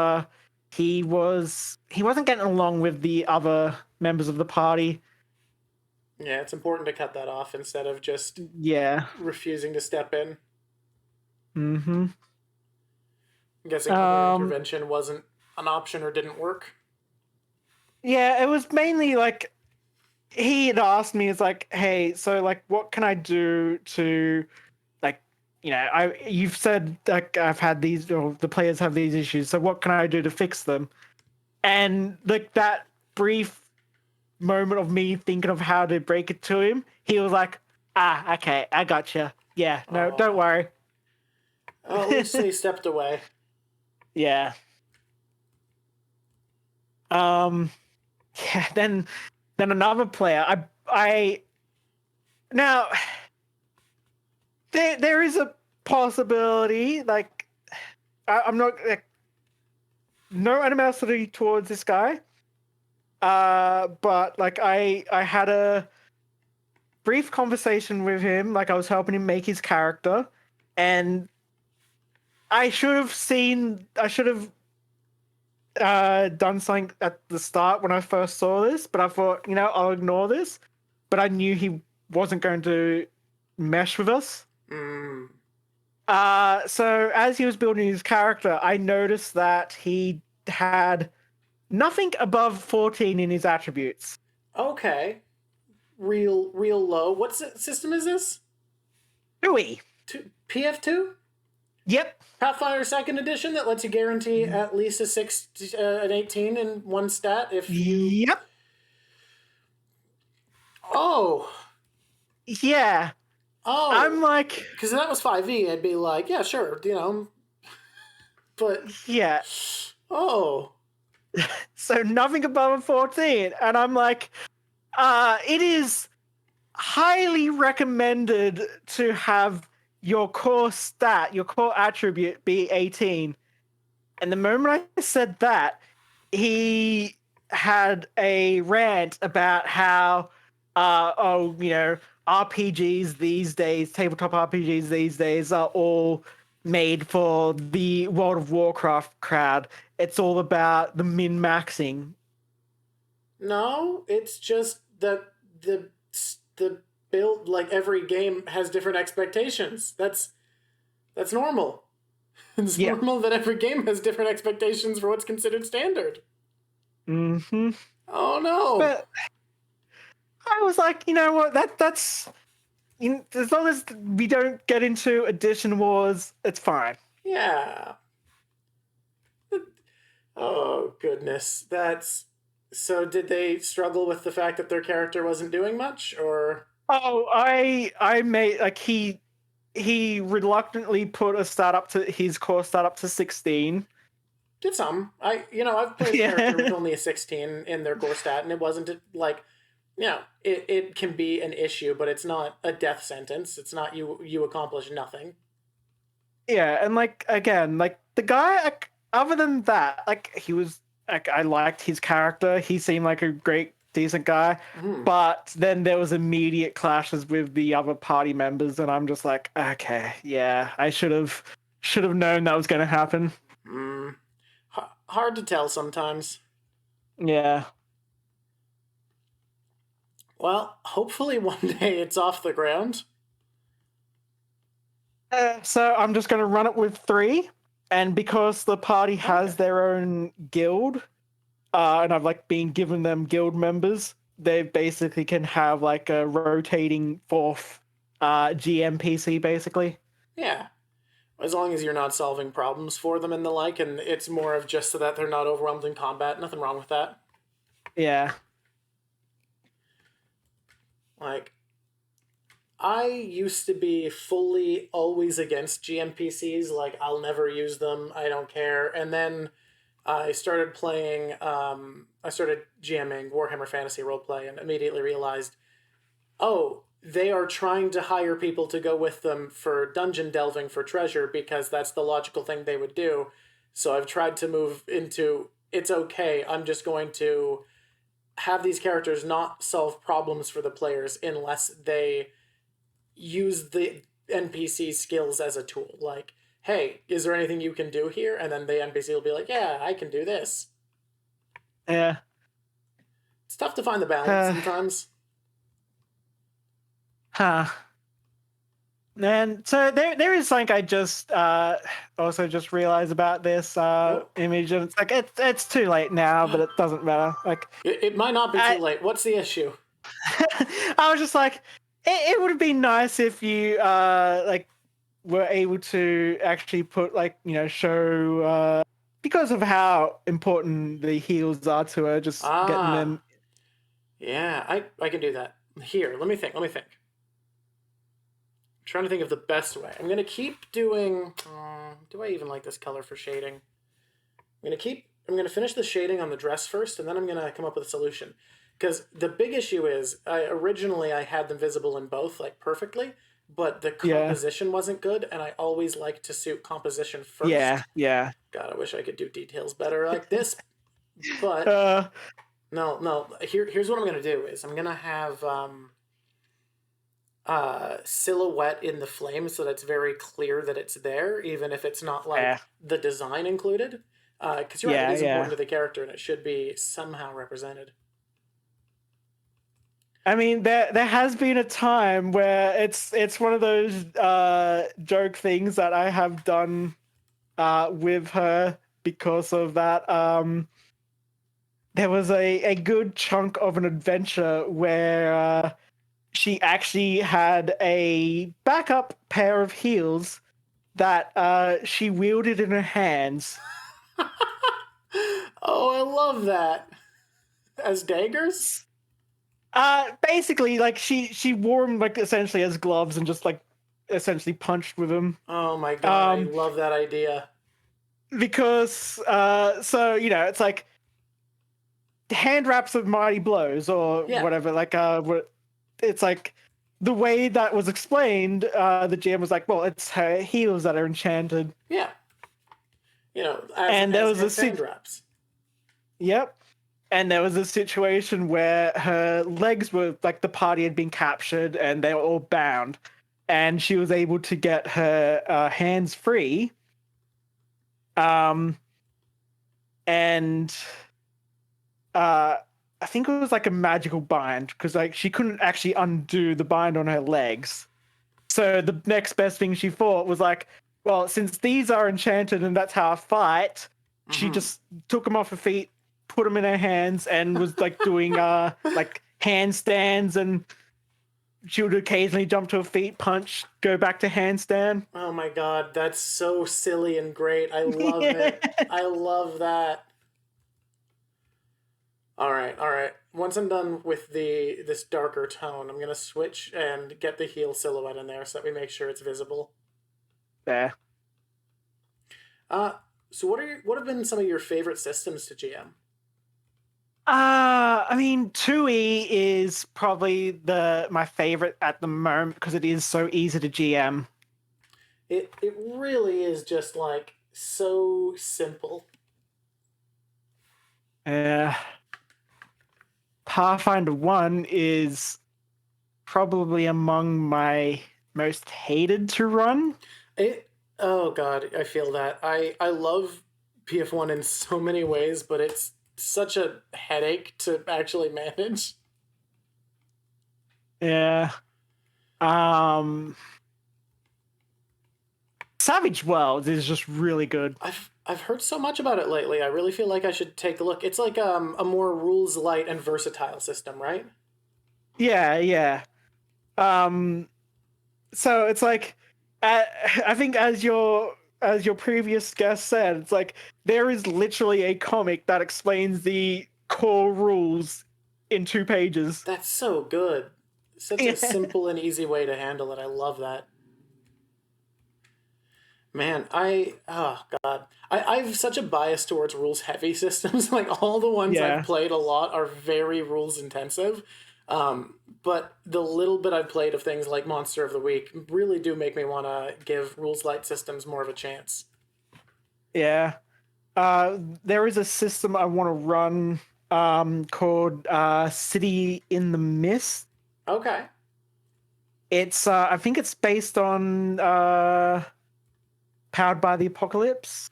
Speaker 1: he wasn't getting along with the other members of the party.
Speaker 2: Yeah, it's important to cut that off instead of just
Speaker 1: refusing
Speaker 2: to step in.
Speaker 1: Mm-hmm.
Speaker 2: I'm guessing other intervention wasn't an option or didn't work.
Speaker 1: Yeah, it was mainly like he had asked me, it's like, hey, so like what can I do to you've said like I've had these, or the players have these issues, so what can I do to fix them? And like that brief moment of me thinking of how to break it to him, he was like, okay, I gotcha. Yeah, no, don't worry.
Speaker 2: Oh, at least he stepped away.
Speaker 1: Yeah. Yeah, then another player. I now there is a possibility, like I'm not like, no animosity towards this guy. But like I had a brief conversation with him, like I was helping him make his character, and I should have done something at the start when I first saw this, but I thought, I'll ignore this. But I knew he wasn't going to mesh with us.
Speaker 2: Mm.
Speaker 1: So as he was building his character, I noticed that he had nothing above 14 in his attributes.
Speaker 2: Okay. Real low. What system is this?
Speaker 1: Ooh.
Speaker 2: PF2?
Speaker 1: Yep.
Speaker 2: Pathfinder 2nd edition that lets you guarantee at least an 18 in one stat if you...
Speaker 1: Yep.
Speaker 2: Oh.
Speaker 1: Yeah.
Speaker 2: Oh.
Speaker 1: I'm like...
Speaker 2: Because that was 5e, I'd be like, yeah, sure, But...
Speaker 1: Yeah.
Speaker 2: Oh.
Speaker 1: So nothing above a 14. And I'm like, it is highly recommended to have your core stat, your core attribute be 18. And the moment I said that, he had a rant about how, RPGs these days, tabletop RPGs these days are all made for the World of Warcraft crowd. It's all about the min-maxing.
Speaker 2: No, it's just that the build, like every game has different expectations. That's normal. It's normal that every game has different expectations for what's considered standard.
Speaker 1: Mm-hmm.
Speaker 2: Oh no.
Speaker 1: But I was like, you know what, that's as long as we don't get into edition wars, it's fine.
Speaker 2: Yeah. Oh goodness. So did they struggle with the fact that their character wasn't doing much, or?
Speaker 1: Oh, I made like he reluctantly put his core stat up to 16.
Speaker 2: Did some. I've played a character with only a 16 in their core stat, and it wasn't like, it can be an issue, but it's not a death sentence. It's not you accomplish nothing.
Speaker 1: Yeah, and like again, like the guy, like, other than that, like he was like, I liked his character. He seemed like a great, decent guy.
Speaker 2: Mm.
Speaker 1: But then there was immediate clashes with the other party members, and I'm just like, okay, yeah, I should have known that was going to happen.
Speaker 2: Mm. Hard to tell sometimes.
Speaker 1: Yeah.
Speaker 2: Well, hopefully one day it's off the ground.
Speaker 1: So I'm just going to run it with 3, And because the party has their own guild, and I've like been given them guild members, they basically can have like a rotating fourth GM PC basically.
Speaker 2: Yeah. As long as you're not solving problems for them and the like, and it's more of just so that they're not overwhelmed in combat. Nothing wrong with that.
Speaker 1: Yeah.
Speaker 2: Like, I used to be fully always against GMPCs. Like, I'll never use them. I don't care. And then I started playing, I started GMing Warhammer Fantasy Roleplay and immediately realized, oh, they are trying to hire people to go with them for dungeon delving for treasure because that's the logical thing they would do. So I've tried to move into, it's okay, I'm just going to have these characters not solve problems for the players unless they use the NPC skills as a tool. Like, hey, is there anything you can do here? And then the NPC will be like, yeah, I can do this.
Speaker 1: Yeah.
Speaker 2: It's tough to find the balance sometimes.
Speaker 1: Huh. And so there is something I just also just realized about this image, and it's like it's too late now, but it doesn't matter. Like
Speaker 2: it might not be too late. What's the issue?
Speaker 1: I was just like, it would have been nice if you like were able to actually put like show because of how important the heals are to her, just getting them.
Speaker 2: Yeah, I can do that. Here, let me think. I'm trying to think of the best way. I'm going to keep doing... do I even like this color for shading? I'm going to finish the shading on the dress first, and then I'm going to come up with a solution. Because the big issue is, originally I had them visible in both, like, perfectly, but the composition wasn't good, and I always like to suit composition first.
Speaker 1: Yeah.
Speaker 2: God, I wish I could do details better like this. But, no. Here's what I'm going to do, is I'm going to have... silhouette in the flame so that it's very clear that it's there, even if it's not like the design included. Because you're right, it is important to the character and it should be somehow represented.
Speaker 1: I mean, there has been a time where it's one of those joke things that I have done with her because of that. There was a good chunk of an adventure where she actually had a backup pair of heels that she wielded in her hands.
Speaker 2: Oh, I love that. As daggers?
Speaker 1: Basically, like she wore them like essentially as gloves and just like essentially punched with them.
Speaker 2: Oh my god, I love that idea.
Speaker 1: Because so it's like hand wraps of mighty blows or whatever. Like it's like the way that was explained. The GM was like, "Well, it's her heels that are enchanted."
Speaker 2: Yeah.
Speaker 1: And there was a
Speaker 2: hand wraps.
Speaker 1: Yep. And there was a situation where her legs were like the party had been captured and they were all bound, and she was able to get her hands free. And I think it was like a magical bind because like she couldn't actually undo the bind on her legs. So the next best thing she thought was like, well, since these are enchanted and that's how I fight, she just took them off her feet, put them in her hands, and was like doing like handstands, and she would occasionally jump to her feet, punch, go back to handstand.
Speaker 2: Oh my god, that's so silly and great. I love it. I love that. All right. Once I'm done with this darker tone, I'm gonna switch and get the heel silhouette in there so that we make sure it's visible.
Speaker 1: There.
Speaker 2: So what have been some of your favorite systems to GM?
Speaker 1: I mean, 2E is probably my favorite at the moment because it is so easy to GM.
Speaker 2: It really is just like so simple.
Speaker 1: Pathfinder 1 is probably among my most hated to run.
Speaker 2: Oh god, I feel that. I love PF1 in so many ways, but it's such a headache to actually manage.
Speaker 1: Yeah. Savage Worlds is just really good.
Speaker 2: I've heard so much about it lately. I really feel like I should take a look. It's like a more rules light and versatile system, right?
Speaker 1: Yeah. So it's like, I think as your previous guest said, it's like there is literally a comic that explains the core rules in 2 pages.
Speaker 2: That's so good. Such a simple and easy way to handle it. I love that. Man, oh god, I've such a bias towards rules heavy systems. Like all the ones
Speaker 1: Yeah.
Speaker 2: I've played a lot are very rules intensive. But the little bit I've played of things like Monster of the Week really do make me want to give rules light systems more of a chance.
Speaker 1: Yeah. There is a system I want to run called City in the Mist.
Speaker 2: Okay.
Speaker 1: It's I think it's based on Powered by the Apocalypse.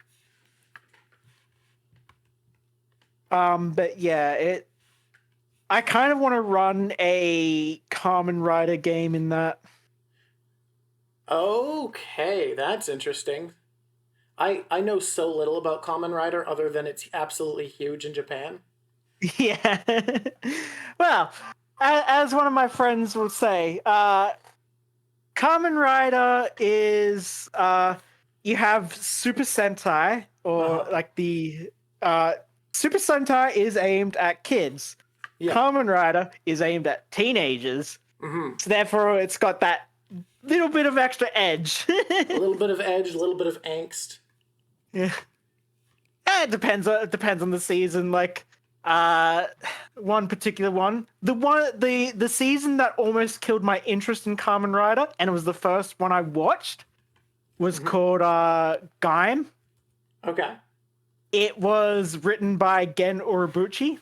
Speaker 1: But yeah, I kind of want to run a Kamen Rider game in that.
Speaker 2: Okay, that's interesting. I know so little about Kamen Rider other than it's absolutely huge in Japan.
Speaker 1: Yeah. Well, as one of my friends would say, Kamen Rider is you have Super Sentai, or like the Super Sentai is aimed at kids.
Speaker 2: Yeah.
Speaker 1: Kamen Rider is aimed at teenagers.
Speaker 2: Mm-hmm.
Speaker 1: So therefore, it's got that little bit of extra edge.
Speaker 2: A little bit of edge, a little bit of angst.
Speaker 1: Yeah. It depends on the season. Like one particular one, the season that almost killed my interest in Kamen Rider, and it was the first one I watched, was called Gaim.
Speaker 2: Okay.
Speaker 1: It was written by Gen Urobuchi.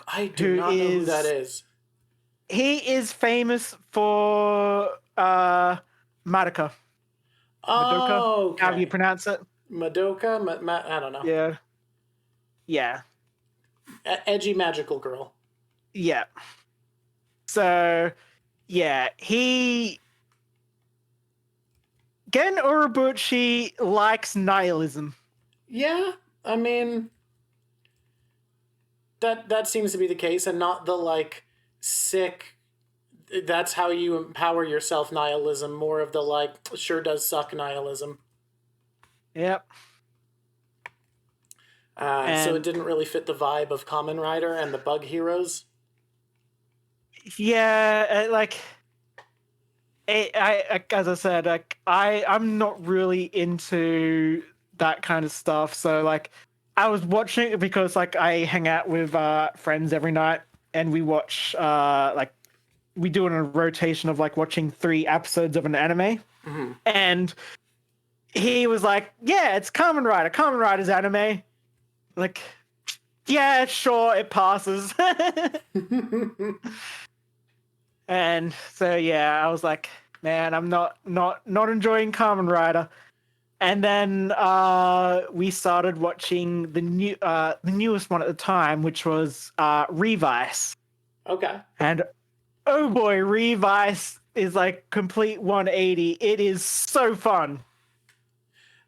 Speaker 2: I do not know who that is.
Speaker 1: He is famous for Madoka.
Speaker 2: Oh, okay.
Speaker 1: How do you pronounce it?
Speaker 2: Madoka? I don't know.
Speaker 1: Yeah.
Speaker 2: Edgy magical girl.
Speaker 1: Yeah. So, yeah, Gen Urobuchi likes nihilism.
Speaker 2: Yeah, I mean, that seems to be the case, and not the like sick. That's how you empower yourself nihilism. More of the like sure does suck nihilism.
Speaker 1: Yep.
Speaker 2: So it didn't really fit the vibe of Kamen Rider and the Bug Heroes.
Speaker 1: Yeah, as I said, like I'm not really into that kind of stuff. So like, I was watching it because like I hang out with friends every night, and we watch like we do it in a rotation of like watching 3 episodes of an anime, and he was like, "Yeah, it's Kamen Rider. Kamen Rider's anime." Like, yeah, sure, it passes. And so yeah, I was like, man, I'm not enjoying Kamen Rider. And then we started watching the newest one at the time, which was Revice.
Speaker 2: Okay.
Speaker 1: And oh boy, Revice is like complete 180. It is so fun.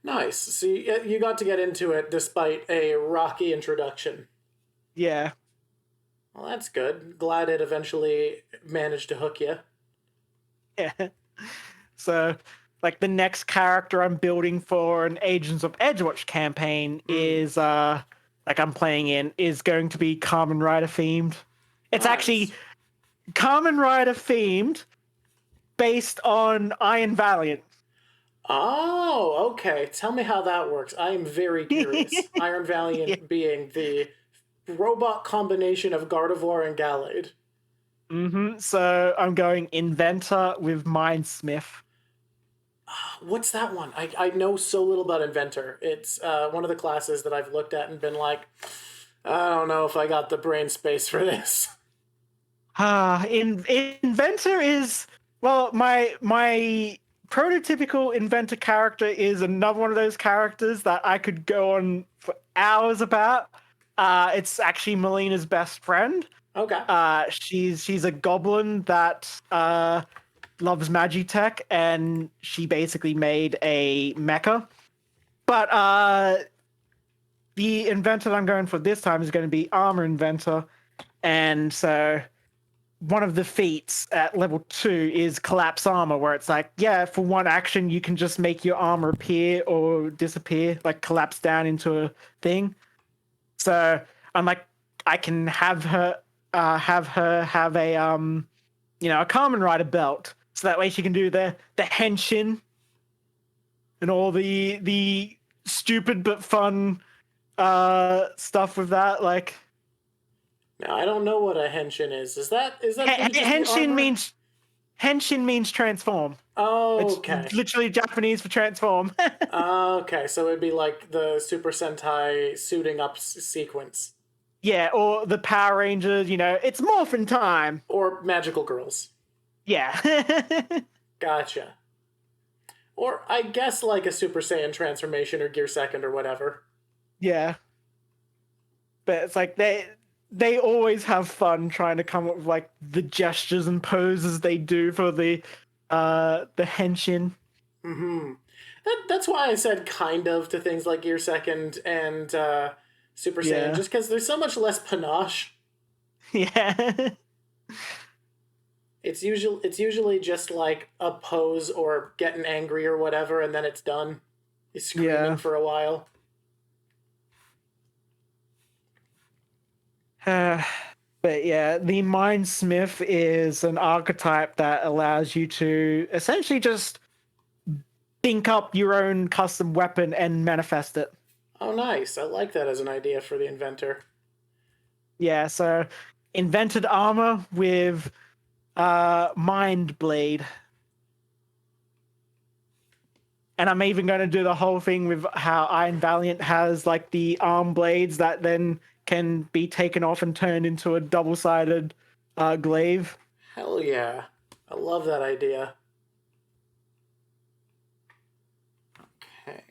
Speaker 2: Nice. So you got to get into it despite a rocky introduction.
Speaker 1: Yeah.
Speaker 2: Well, that's good. Glad it eventually managed to hook you.
Speaker 1: Yeah. So, like, the next character I'm building for an Agents of Edgewatch campaign is like I'm playing in is going to be Kamen Rider themed. It's actually Kamen Rider themed based on Iron Valiant.
Speaker 2: Oh, okay. Tell me how that works. I am very curious. Iron Valiant being the robot combination of Gardevoir and Gallade.
Speaker 1: So I'm going Inventor with Mindsmith.
Speaker 2: What's that one? I know so little about Inventor. It's one of the classes that I've looked at and been like, I don't know if I got the brain space for this.
Speaker 1: Inventor is, well, my prototypical Inventor character is another one of those characters that I could go on for hours about. It's actually Malena's best friend.
Speaker 2: Okay.
Speaker 1: She's a goblin that loves Magitech, and she basically made a mecha. But the inventor that I'm going for this time is going to be Armor Inventor. And so one of the feats at level 2 is Collapse Armor, where it's like, yeah, for one action, you can just make your armor appear or disappear, like collapse down into a thing. So I'm like, I can have her have a a Kamen Rider belt, so that way she can do the henshin and all the stupid but fun stuff with that. Like,
Speaker 2: Now, I don't know what a henshin is. Is that just the
Speaker 1: henshin
Speaker 2: armor?
Speaker 1: henshin means transform.
Speaker 2: Oh,
Speaker 1: It's
Speaker 2: okay.
Speaker 1: literally Japanese for transform.
Speaker 2: Okay, so it'd be like the Super Sentai suiting up sequence.
Speaker 1: Yeah, or the Power Rangers, it's morphin' time.
Speaker 2: Or magical girls.
Speaker 1: Yeah.
Speaker 2: Gotcha. Or I guess like a Super Saiyan transformation or Gear Second or whatever.
Speaker 1: Yeah. But it's like they always have fun trying to come up with like the gestures and poses they do for the henshin.
Speaker 2: Mm-hmm. That's why I said kind of to things like Gear Second and Super Saiyan, just because there's so much less panache.
Speaker 1: Yeah.
Speaker 2: It's usually just like a pose or getting angry or whatever, and then it's done. He's screaming for a while.
Speaker 1: But yeah, the Mindsmith is an archetype that allows you to essentially just think up your own custom weapon and manifest it.
Speaker 2: Oh, nice. I like that as an idea for the inventor.
Speaker 1: Yeah, so invented armor with Mind Blade. And I'm even going to do the whole thing with how Iron Valiant has like the arm blades that then can be taken off and turned into a double-sided glaive.
Speaker 2: Hell yeah. I love that idea. Okay.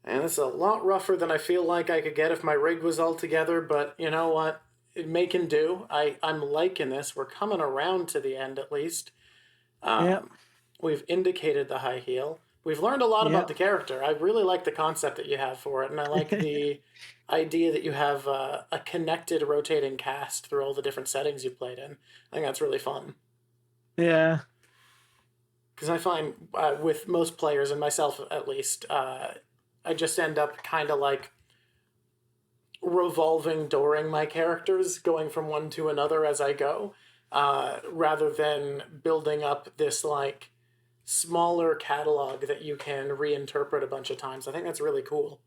Speaker 2: And it's a lot rougher than I feel like I could get if my rig was all together, but you know what? It may can do. I'm liking this. We're coming around to the end at least.
Speaker 1: Yep.
Speaker 2: We've indicated the high heel. We've learned a lot about the character. I really like the concept that you have for it, and I like the idea that you have a connected rotating cast through all the different settings you played in. I think that's really fun.
Speaker 1: Yeah.
Speaker 2: Because I find with most players, and myself at least, I just end up kind of like revolving dooring my characters, going from one to another as I go, rather than building up this like smaller catalog that you can reinterpret a bunch of times. I think that's really cool.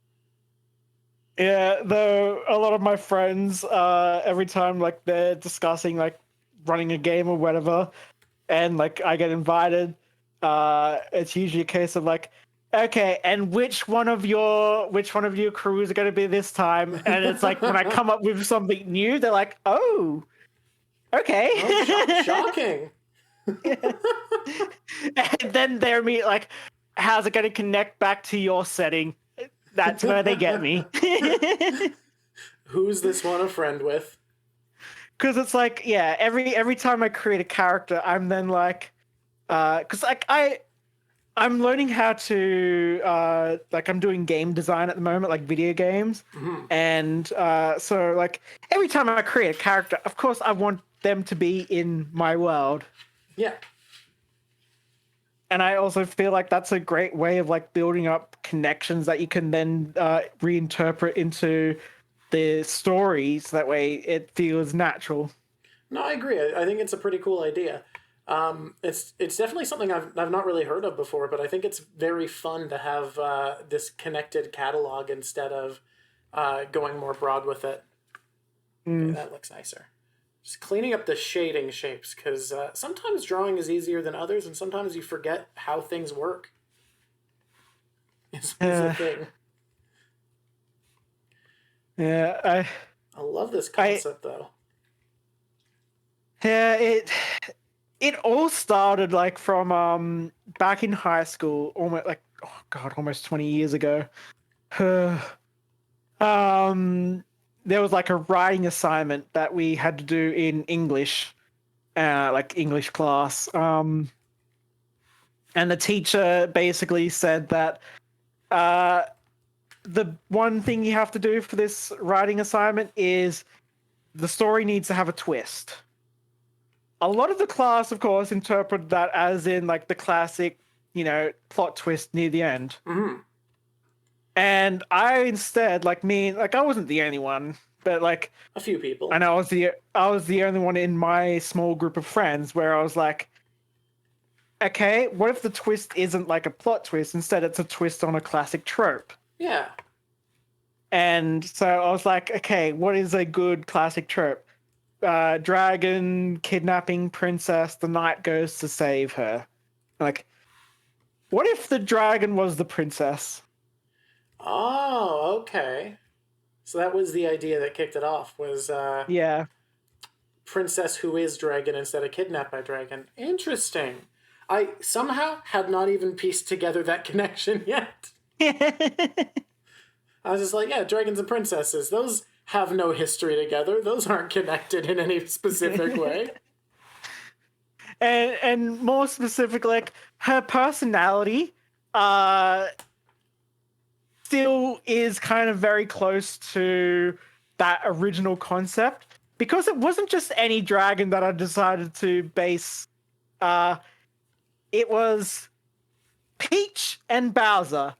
Speaker 1: Yeah, though a lot of my friends, every time like they're discussing like running a game or whatever, and like I get invited, it's usually a case of like, okay, and which one of your crews are going to be this time? And it's like when I come up with something new, they're like, oh, okay,
Speaker 2: Shocking.
Speaker 1: And then they're me like, how's it going to connect back to your setting? That's where they get me.
Speaker 2: Who's this one a friend with?
Speaker 1: Because it's like, yeah, every time I create a character, I'm then like, because like I'm learning how to like I'm doing game design at the moment, like video games, and so like every time I create a character, of course I want them to be in my world.
Speaker 2: Yeah.
Speaker 1: And I also feel like that's a great way of like building up connections that you can then reinterpret into the stories. That way it feels natural.
Speaker 2: No, I agree. I think it's a pretty cool idea. It's definitely something I've not really heard of before, but I think it's very fun to have this connected catalog instead of going more broad with it. Okay, that looks nicer. Just cleaning up the shading shapes, because sometimes drawing is easier than others, and sometimes you forget how things work. It's the thing.
Speaker 1: Yeah,
Speaker 2: I love this concept, though.
Speaker 1: Yeah, it all started like from back in high school, almost like almost 20 years ago. There was like a writing assignment that we had to do in English, like English class. And the teacher basically said that the one thing you have to do for this writing assignment is the story needs to have a twist. A lot of the class, of course, interpreted that as in like the classic, plot twist near the end.
Speaker 2: Mm-hmm.
Speaker 1: And I instead, I wasn't the only one, but like
Speaker 2: A few people.
Speaker 1: and I was the only one in my small group of friends where I was like, okay, what if the twist isn't like a plot twist? Instead, it's a twist on a classic trope.
Speaker 2: Yeah.
Speaker 1: And so I was like, okay, what is a good classic trope? Dragon kidnapping princess, the knight goes to save her. Like, what if the dragon was the princess?
Speaker 2: Oh, okay. So that was the idea that kicked it off, was
Speaker 1: Yeah.
Speaker 2: princess who is dragon instead of kidnapped by dragon. Interesting. I somehow had not even pieced together that connection yet. I was just like, yeah, dragons and princesses, those have no history together. Those aren't connected in any specific way.
Speaker 1: And more specifically, like her personality still is kind of very close to that original concept, because it wasn't just any dragon that I decided to base. It was Peach and Bowser.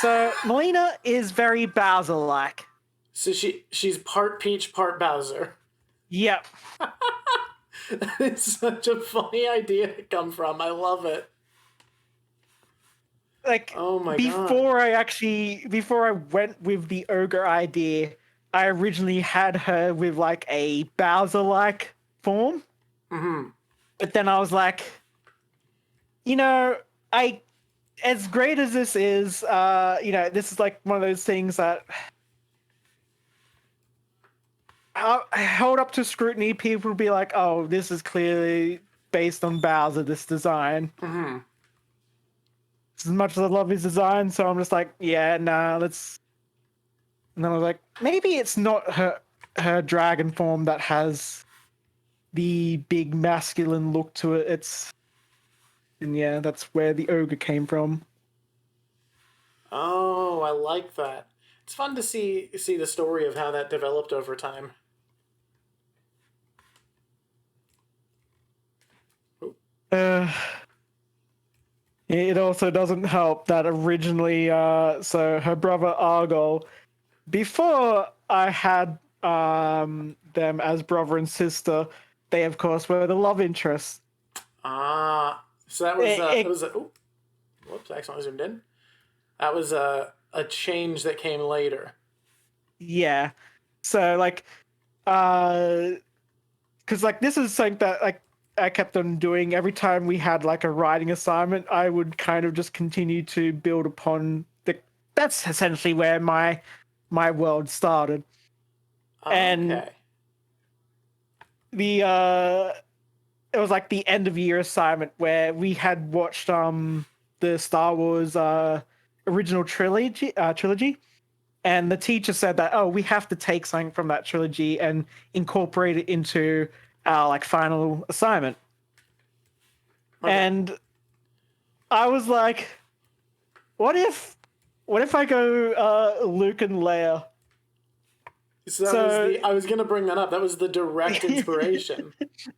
Speaker 1: So Malena is very Bowser-like.
Speaker 2: So she's part Peach, part Bowser.
Speaker 1: Yep.
Speaker 2: That is such a funny idea to come from. I love it.
Speaker 1: Like,
Speaker 2: Oh my
Speaker 1: before I went with the ogre idea, I originally had her with like a Bowser-like form.
Speaker 2: Mm-hmm.
Speaker 1: But then I was like, as great as this is, this is like one of those things that I hold up to scrutiny. People will be like, oh, this is clearly based on Bowser, this design.
Speaker 2: Mm-hmm.
Speaker 1: As much as I love his design, so I'm just like, yeah, nah, let's. And then I was like, maybe it's not her dragon form that has the big masculine look to it. And yeah, that's where the ogre came from.
Speaker 2: Oh, I like that. It's fun to see the story of how that developed over time.
Speaker 1: It also doesn't help that originally, so her brother Argol, before I had them as brother and sister, they of course were the love interests.
Speaker 2: Ah, so that was whoops, I accidentally zoomed in. That was a change that came later.
Speaker 1: Yeah. So like, because like this is something that like I kept on doing every time we had like a writing assignment. I would kind of just continue to build upon that's essentially where my world started. And
Speaker 2: Okay.
Speaker 1: it was like the end of year assignment where we had watched the Star Wars original trilogy, and the teacher said that, oh, we have to take something from that trilogy and incorporate it into our like final assignment.
Speaker 2: Okay.
Speaker 1: And I was like, what if I go Luke and Leia?
Speaker 2: So I was gonna bring that up. That was the direct inspiration.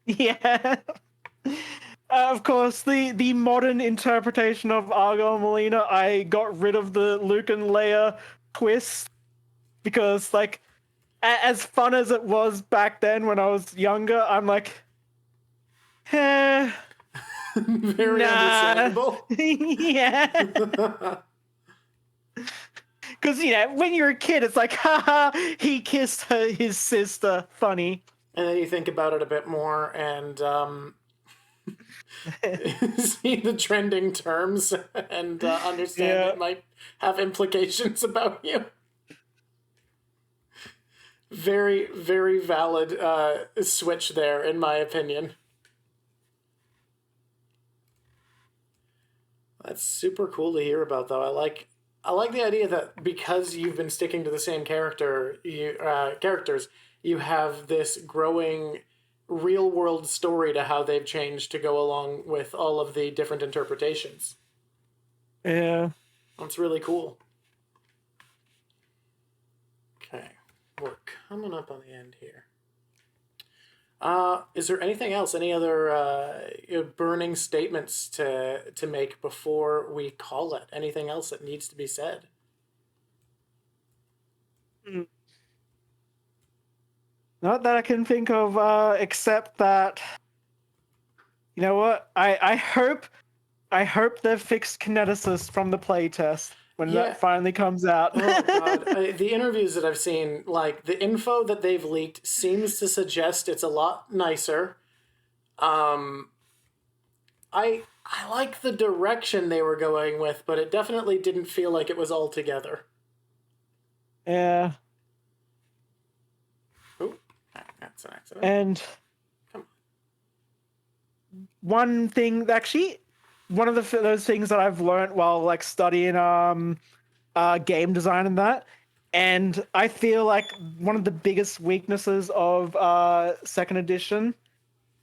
Speaker 1: Yeah. Of course, the modern interpretation of Argo and Malena, I got rid of the Luke and Leia twist because, like, as fun as it was back then when I was younger, I'm like,
Speaker 2: Very
Speaker 1: nah.
Speaker 2: understandable.
Speaker 1: Yeah. Because, when you're a kid, it's like, haha, he kissed his sister. Funny.
Speaker 2: And then you think about it a bit more and see the trending terms and understand it might have implications about you. Very, very valid switch there, in my opinion. That's super cool to hear about, though. I like the idea that because you've been sticking to the same characters, you have this growing real world story to how they've changed to go along with all of the different interpretations.
Speaker 1: Yeah.
Speaker 2: That's really cool. Okay, we're coming up on the end here. Is there anything else? Any other burning statements to make before we call it? Anything else that needs to be said?
Speaker 1: Not that I can think of, except that, you know what? I hope they've fixed kineticist from the playtest when that finally comes out.
Speaker 2: Oh god, the interviews that I've seen, like the info that they've leaked, seems to suggest it's a lot nicer. I like the direction they were going with, but it definitely didn't feel like it was all together.
Speaker 1: Yeah.
Speaker 2: Oh, that's an accident.
Speaker 1: And
Speaker 2: Come on.
Speaker 1: one thing, actually, one of those things that I've learned while like studying game design and that, and I feel like one of the biggest weaknesses of second edition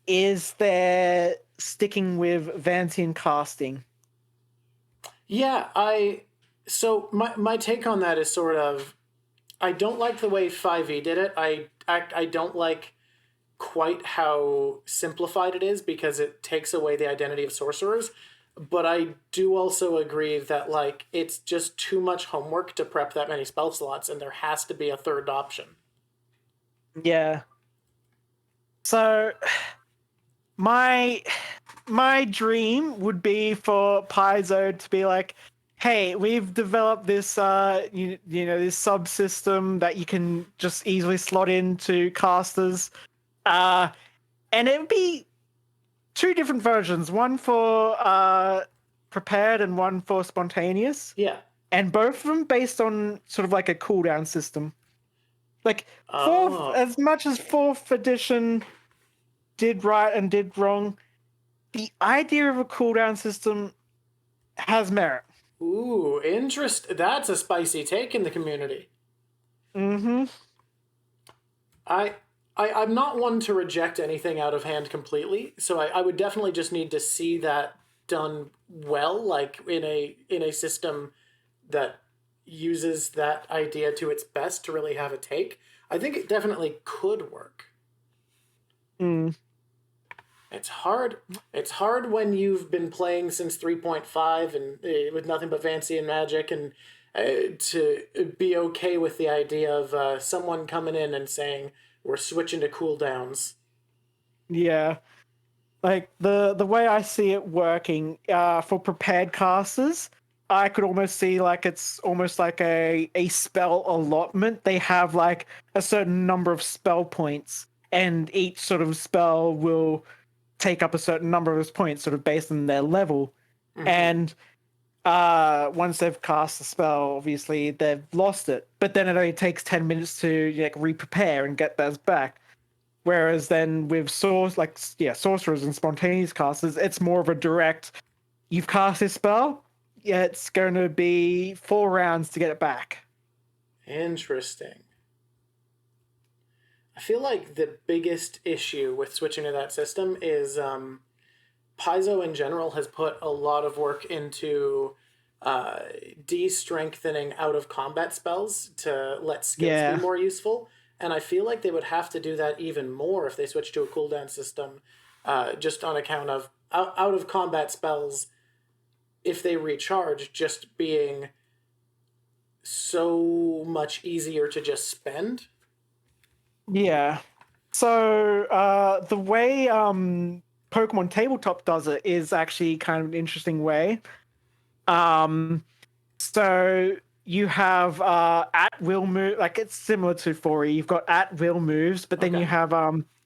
Speaker 1: is their sticking with Vancian casting.
Speaker 2: Yeah, so my take on that is sort of, I don't like the way 5e did it. I don't like quite how simplified it is because it takes away the identity of sorcerers. But I do also agree that like it's just too much homework to prep that many spell slots, and there has to be a third option.
Speaker 1: Yeah. So my dream would be for Paizo to be like, hey, we've developed this this subsystem that you can just easily slot into casters. And it would be two different versions, one for prepared and one for spontaneous.
Speaker 2: Yeah.
Speaker 1: And both of them based on sort of like a cooldown system. Like as much as 4th edition did right and did wrong, the idea of a cooldown system has merit.
Speaker 2: Ooh, that's a spicy take in the community.
Speaker 1: Mm-hmm.
Speaker 2: I'm not one to reject anything out of hand completely, so I would definitely just need to see that done well, like in a system that uses that idea to its best to really have a take. I think it definitely could work. It's hard. It's hard when you've been playing since 3.5 and with nothing but fancy and magic, and to be okay with the idea of someone coming in and saying, we're switching to cooldowns.
Speaker 1: Yeah. Like, the way I see it working, for prepared casters, I could almost see like it's almost like a spell allotment. They have like a certain number of spell points, and each sort of spell will take up a certain number of those points, sort of based on their level. Mm-hmm. And once they've cast the spell, obviously they've lost it. But then it only takes 10 minutes to re-prepare and get those back. Whereas then with sorcerers and spontaneous casters, it's more of a direct, you've cast this spell, it's going to be 4 rounds to get it back.
Speaker 2: Interesting. I feel like the biggest issue with switching to that system is Paizo in general has put a lot of work into de-strengthening out-of-combat spells to let skills be more useful. And I feel like they would have to do that even more if they switch to a cooldown system, just on account of out-of-combat spells, if they recharge, just being so much easier to just spend.
Speaker 1: Yeah. So the way Pokemon Tabletop does it is actually kind of an interesting way. So you have at-will move, like it's similar to 4E. You've got at-will moves, but then you have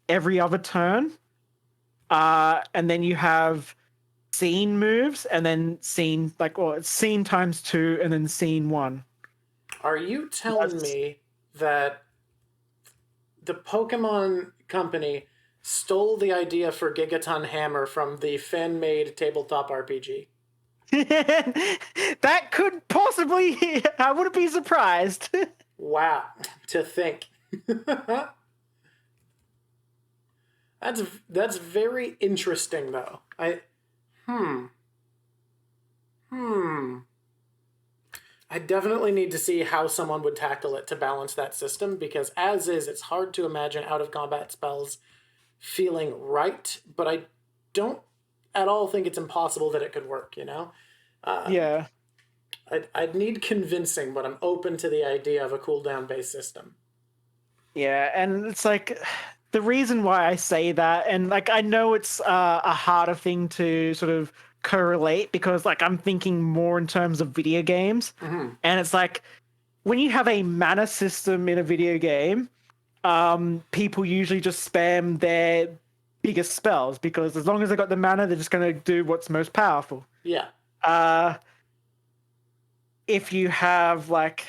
Speaker 1: every other turn. And then you have scene moves, and then scene, it's scene times 2, and then scene 1.
Speaker 2: Are you telling me that the Pokemon company stole the idea for Gigaton Hammer from the fan-made tabletop RPG?
Speaker 1: That could possibly... I wouldn't be surprised.
Speaker 2: Wow. To think. That's very interesting though. Hmm. I definitely need to see how someone would tackle it to balance that system, because as is, it's hard to imagine out of combat spells feeling right, but I don't at all think it's impossible that it could work, you know?
Speaker 1: Yeah.
Speaker 2: I'd need convincing, but I'm open to the idea of a cooldown based system.
Speaker 1: Yeah, and it's like the reason why I say that, and like I know it's a harder thing to sort of correlate because like I'm thinking more in terms of video games, and it's like when you have a mana system in a video game, people usually just spam their biggest spells because as long as they got the mana, they're just going to do what's most powerful.
Speaker 2: Yeah.
Speaker 1: If you have like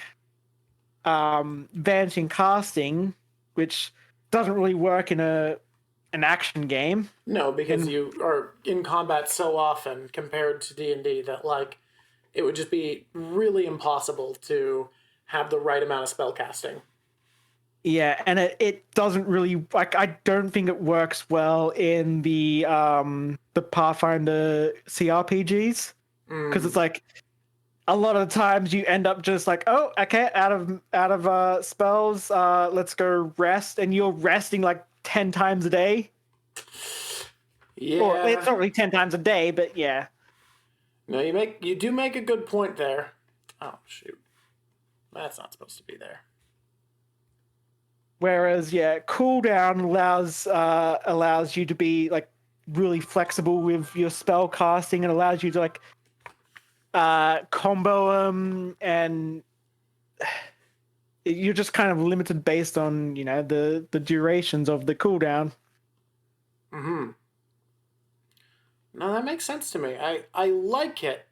Speaker 1: vanishing casting, which doesn't really work in an action game.
Speaker 2: No, because you are in combat so often compared to D&D that like it would just be really impossible to have the right amount of spell casting.
Speaker 1: Yeah, and it doesn't really like I don't think it works well in the Pathfinder CRPGs because it's like a lot of the times you end up just like, oh, okay, out of spells, let's go rest, and you're resting like 10 times a day.
Speaker 2: Yeah.
Speaker 1: Or it's not really 10 times a day, but yeah.
Speaker 2: No, you do make a good point there. Oh shoot. That's not supposed to be there.
Speaker 1: Whereas, yeah, cooldown allows you to be like really flexible with your spell casting and allows you to like combo them, and you're just kind of limited based on the durations of the cooldown.
Speaker 2: No, that makes sense to me. I like it.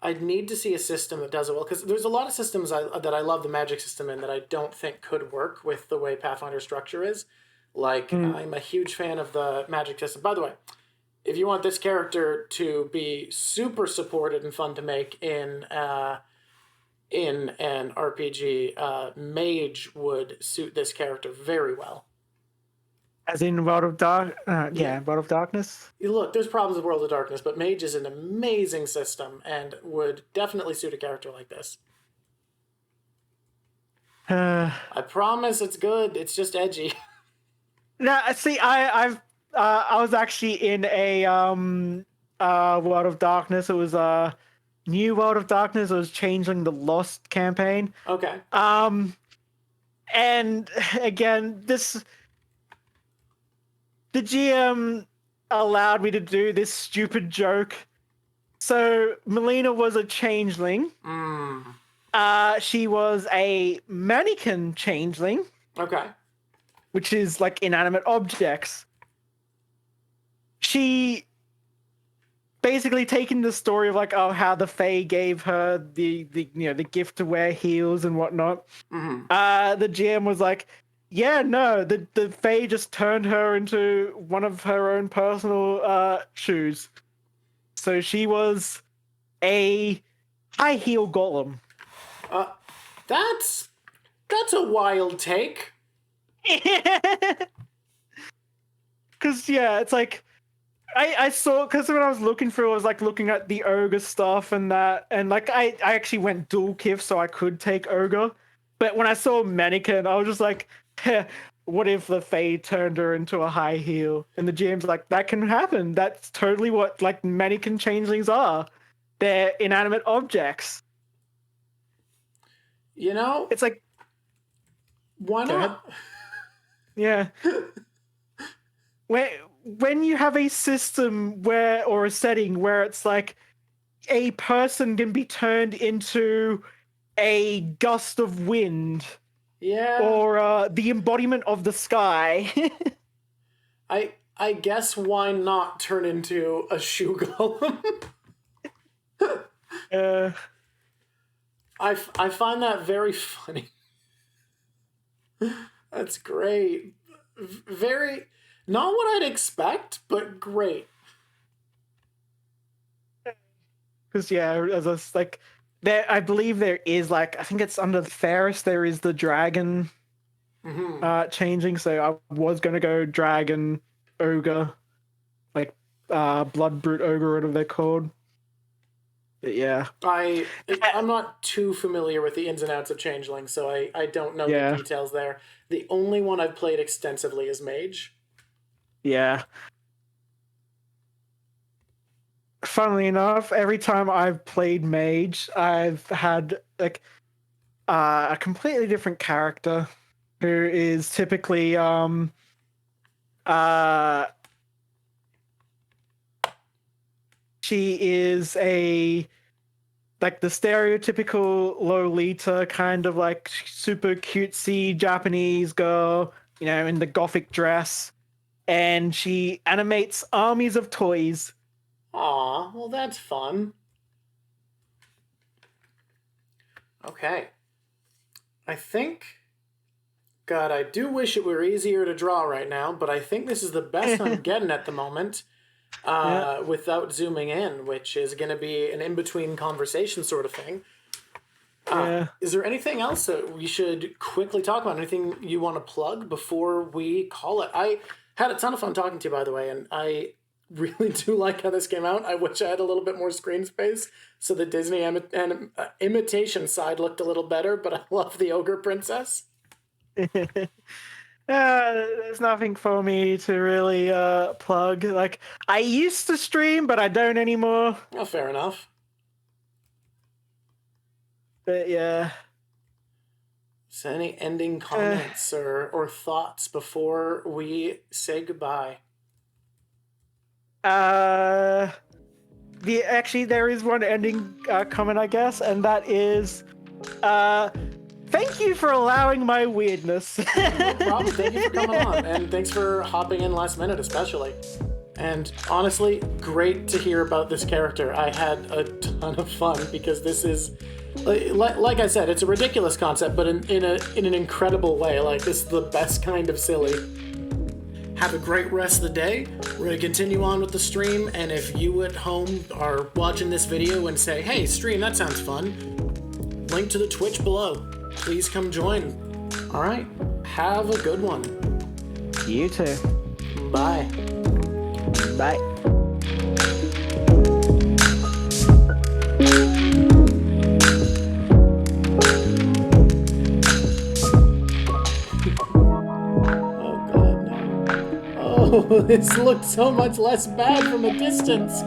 Speaker 2: I'd need to see a system that does it well, because there's a lot of systems that I love the magic system in that I don't think could work with the way Pathfinder structure is. Like, I'm a huge fan of the magic system. By the way, if you want this character to be super supported and fun to make in an RPG, Mage would suit this character very well.
Speaker 1: As in World of Dark, World of Darkness.
Speaker 2: Look, there's problems with World of Darkness, but Mage is an amazing system and would definitely suit a character like this. I promise it's good. It's just edgy.
Speaker 1: No, see, I was actually in a World of Darkness. It was a new World of Darkness. It was Changeling the Lost campaign.
Speaker 2: Okay.
Speaker 1: And again, the GM allowed me to do this stupid joke. So Malena was a changeling. She was a mannequin changeling.
Speaker 2: Okay.
Speaker 1: Which is like inanimate objects. She basically taken the story of like, oh, how the Fae gave her the gift to wear heels and whatnot. The GM was like, yeah, no, the Fae just turned her into one of her own personal shoes. So she was a high heel golem.
Speaker 2: That's a wild take.
Speaker 1: Because yeah, it's like I saw, because when I was looking through, I was like looking at the ogre stuff and that, and like I actually went dual kif so I could take ogre, but when I saw mannequin, I was just like, what if the Fae turned her into a high heel? And the GM's like, that can happen. That's totally what like mannequin changelings are. They're inanimate objects. It's like,
Speaker 2: why not?
Speaker 1: Yeah. When you have a system or a setting where it's like a person can be turned into a gust of wind, or the embodiment of the sky.
Speaker 2: I guess why not turn into a shoe golem? I find that very funny. That's great. Very, not what I'd expect, but great.
Speaker 1: Because as a, like, there, I believe there is like, I think it's under the Ferris. There is the dragon changing. So I was gonna go dragon, ogre, like blood brute ogre, whatever they're called. But yeah,
Speaker 2: I'm not too familiar with the ins and outs of changeling, so I don't know the details there. The only one I've played extensively is mage.
Speaker 1: yeah. Funnily enough, every time I've played mage, I've had like a completely different character who is typically she is a like the stereotypical Lolita kind of like super cutesy Japanese girl, you know, in the gothic dress, and she animates armies of toys.
Speaker 2: Aw, well that's fun. Okay. I think... God, I do wish it were easier to draw right now, but I think this is the best I'm getting at the moment without zooming in, which is going to be an in-between conversation sort of thing. Is there anything else that we should quickly talk about? Anything you want to plug before we call it? I had a ton of fun talking to you, by the way, and I really do like how this came out. I wish I had a little bit more screen space so the Disney imitation side looked a little better, but I love the Ogre Princess.
Speaker 1: There's nothing for me to really plug. Like, I used to stream, but I don't anymore.
Speaker 2: Oh, fair enough.
Speaker 1: But yeah.
Speaker 2: So any ending comments or thoughts before we say goodbye?
Speaker 1: Actually, there is one ending comment, I guess, and that is, thank you for allowing my weirdness.
Speaker 2: No problem. Thank you for coming on, and thanks for hopping in last minute, especially. And honestly, great to hear about this character. I had a ton of fun because this is, like I said, it's a ridiculous concept, but in an incredible way. Like, this is the best kind of silly. Have a great rest of the day. We're going to continue on with the stream, and if you at home are watching this video and say, hey, stream, that sounds fun, link to the Twitch below. Please come join. All right. Have a good one.
Speaker 1: You too.
Speaker 2: Bye.
Speaker 1: Bye.
Speaker 2: Oh, this looked so much less bad from a distance.